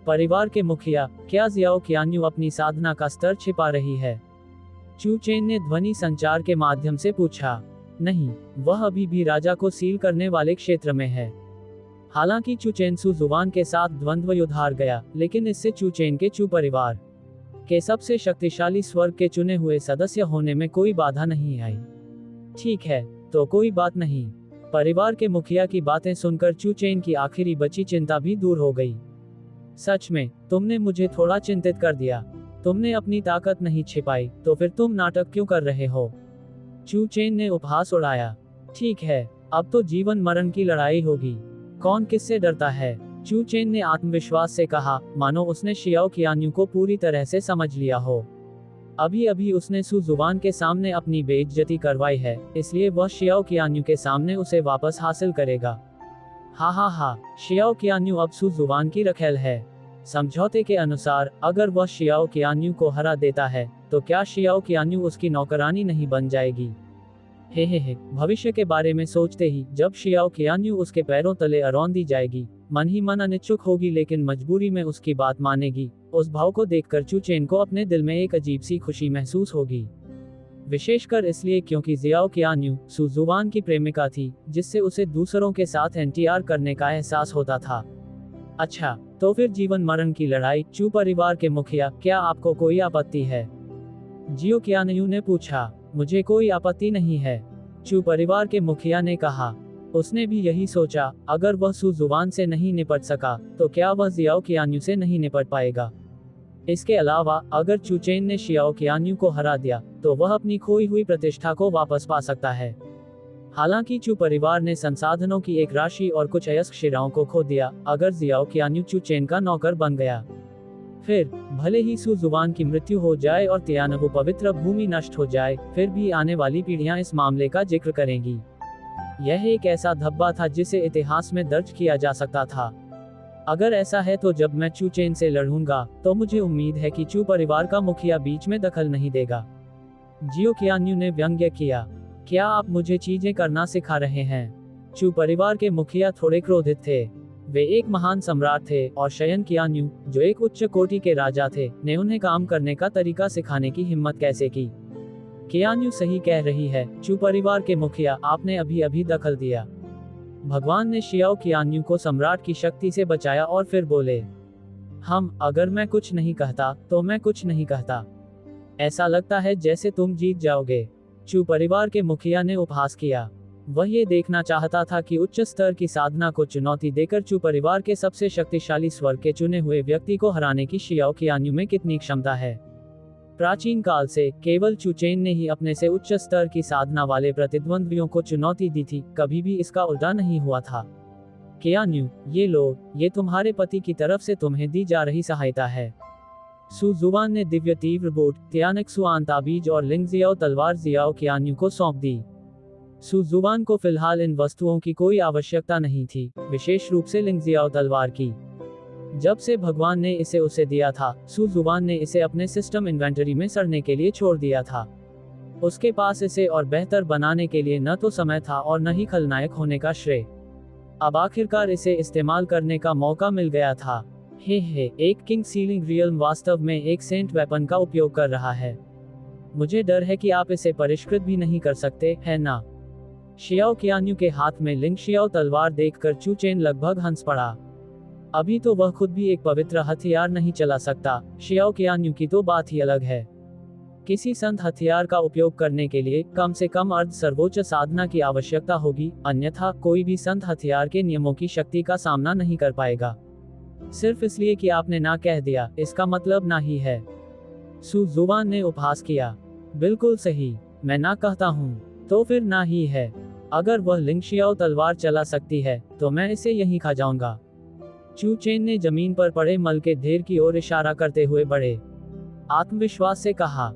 परिवार के मुखिया, क्या जियाओ केआन्यू अपनी साधना का स्तर छिपा रही है? चू चेन ने ध्वनि संचार के माध्यम से पूछा। नहीं, वह अभी भी राजा को सील करने वाले क्षेत्र में है। हालांकि चू चेन सु जुवान के साथ द्वंद्व युद्ध हार गया, लेकिन इससे चू चेन के चू परिवार के सबसे शक्तिशाली स्वर्ग के चुने हुए सदस्य होने में कोई बाधा नहीं आई। ठीक है, तो कोई बात नहीं। परिवार के मुखिया की बातें सुनकर चू चेन की आखिरी बची चिंता भी दूर हो गई। सच में, तुमने मुझे थोड़ा चिंतित कर दिया। तुमने अपनी ताकत नहीं छिपाई, तो फिर तुम नाटक क्यों कर रहे हो? चू चेन ने उपहास उड़ाया। ठीक है, अब तो जीवन मरण की लड़ाई होगी। कौन किससे डरता है? चू चेन ने आत्मविश्वास से कहा, मानो उसने शियाओ केआन्यू को पूरी तरह से समझ लिया हो। अभी अभी उसने सु जुवान के सामने अपनी बेइज्जती करवाई है, इसलिए वह शियाओ केआन्यू के सामने उसे वापस हासिल करेगा। हा, शियाओ केआन्यू अब सु जुवान की रखेल है। समझौते के अनुसार अगर वह शियाओ केआन्यू को हरा देता है, तो क्या शियाओ केआन्यू उसकी नौकरानी नहीं बन जाएगी? हे, भविष्य के बारे में सोचते ही जब शियाओ केआन्यू उसके पैरों तले अरौंदी जाएगी, मन ही मन अनिच्छुक होगी लेकिन मजबूरी में उसकी बात मानेगी। उस भाव को देखकर चू चेन को अपने दिल में एक अजीब सी खुशी महसूस होगी। विशेषकर इसलिए क्योंकि जियाओ केआन्यू सु जुवान की प्रेमिका थी, जिससे उसे दूसरों के साथ एनटीआर करने का एहसास होता था। अच्छा, तो फिर जीवन मरण की लड़ाई। चू परिवार के मुखिया, क्या आपको कोई आपत्ति है? जियो केआन्यू ने पूछा। मुझे कोई आपत्ति नहीं है, चू परिवार के मुखिया ने कहा। उसने भी यही सोचा, अगर वह सु जुवान से नहीं निपट सका, तो क्या वह जियाओ केआन्यू से नहीं निपट पाएगा? इसके अलावा अगर चू चेन ने शियाओ केआन्यू को हरा दिया, तो वह अपनी खोई हुई प्रतिष्ठा को वापस पा सकता है। हालांकि चू परिवार ने संसाधनों की एक राशि और कुछ अयस्क शिराओं को खो दिया। अगर जियाओ केआन्यू चू चेन का नौकर बन गया, फिर भले ही सु जुवान की मृत्यु हो जाए और तियानबु पवित्र भूमि नष्ट हो जाए, फिर भी आने वाली पीढ़ियां इस मामले का जिक्र करेंगी। यह एक ऐसा धब्बा था जिसे इतिहास में दर्ज किया जा सकता था। अगर ऐसा है तो जब मैं चू चेन से लड़ूंगा तो मुझे उम्मीद है कि चू परिवार का मुखिया बीच में दखल नहीं देगा। जियो qianyu ने व्यंग्य किया, क्या आप मुझे चीजें करना सिखा रहे हैं? चू परिवार के मुखिया थोड़े क्रोधित थे। वे एक महान सम्राट थे और शयन qianyu, जो एक उच्च कोटि के राजा थे, ने उन्हें काम करने का तरीका सिखाने की हिम्मत कैसे की? qianyu सही कह रही है, चू परिवार के मुखिया, आपने अभी अभी दखल दिया। भगवान ने शियाओ qianyu को सम्राट की शक्ति से बचाया और फिर बोले, अगर मैं कुछ नहीं कहता तो मैं कुछ नहीं कहता। ऐसा लगता है जैसे तुम जीत जाओगे। चू परिवार के मुखिया ने उपहास किया। वह ये देखना चाहता था कि उच्च स्तर की साधना को चुनौती देकर चू परिवार के सबसे शक्तिशाली स्वर्ग के चुने हुए व्यक्ति को हराने की शियाओ qianyu में कितनी क्षमता है। प्राचीन काल से केवल चू चेन ने ही अपने से उच्च स्तर की साधना वाले प्रतिद्वंद्वियों को चुनौती दी थी, कभी भी इसका उल्टा नहीं हुआ था। qianyu, ये लो, ये तुम्हारे पति की तरफ से तुम्हें दी जा रही सहायता है। सु जुवान ने दिव्य तीव्र बोट, त्यानक्सुआन ताबीज और लिंगजियाओ तलवार जियाओ qianyu को सौंप दी। सु जुवान को फिलहाल इन वस्तुओं की कोई आवश्यकता नहीं थी, विशेष रूप से लिंगजियाओ तलवार की। जब से भगवान ने इसे उसे दिया था, सु जुवान ने इसे अपने सिस्टम इन्वेंटरी में सड़ने के लिए छोड़ दिया था। उसके पास इसे और बेहतर बनाने के लिए न तो समय था और न ही खलनायक होने का श्रेय। अब आखिरकार इसे इस्तेमाल करने का मौका मिल गया था। एक किंग सीलिंग रियल्म वास्तव में एक सेंट वेपन का उपयोग कर रहा है। मुझे डर है कि आप इसे परिष्कृत भी नहीं कर सकते, है ना? शियाओ qianyu के हाथ में लिंग शियाओ तलवार देखकर चू चेन लगभग हंस पड़ा। अभी तो वह खुद भी एक पवित्र हथियार नहीं चला सकता, शियाओ qianyu की तो बात ही अलग है। किसी संत हथियार का उपयोग करने के लिए कम से कम अर्ध सर्वोच्च साधना की आवश्यकता होगी, अन्यथा कोई भी संत हथियार के नियमों की शक्ति का सामना नहीं कर पाएगा। सिर्फ इसलिए कि आपने ना कह दिया, इसका मतलब ना ही है। सु जुवान ने उपहास किया। बिल्कुल सही, मैं ना कहता हूँ तो फिर ना ही है। अगर वह लिंग शियाओ तलवार चला सकती है तो मैं इसे यहीं खा जाऊंगा। चू चेन ने जमीन पर पड़े मल के ढेर की ओर इशारा करते हुए बड़े आत्मविश्वास से कहा,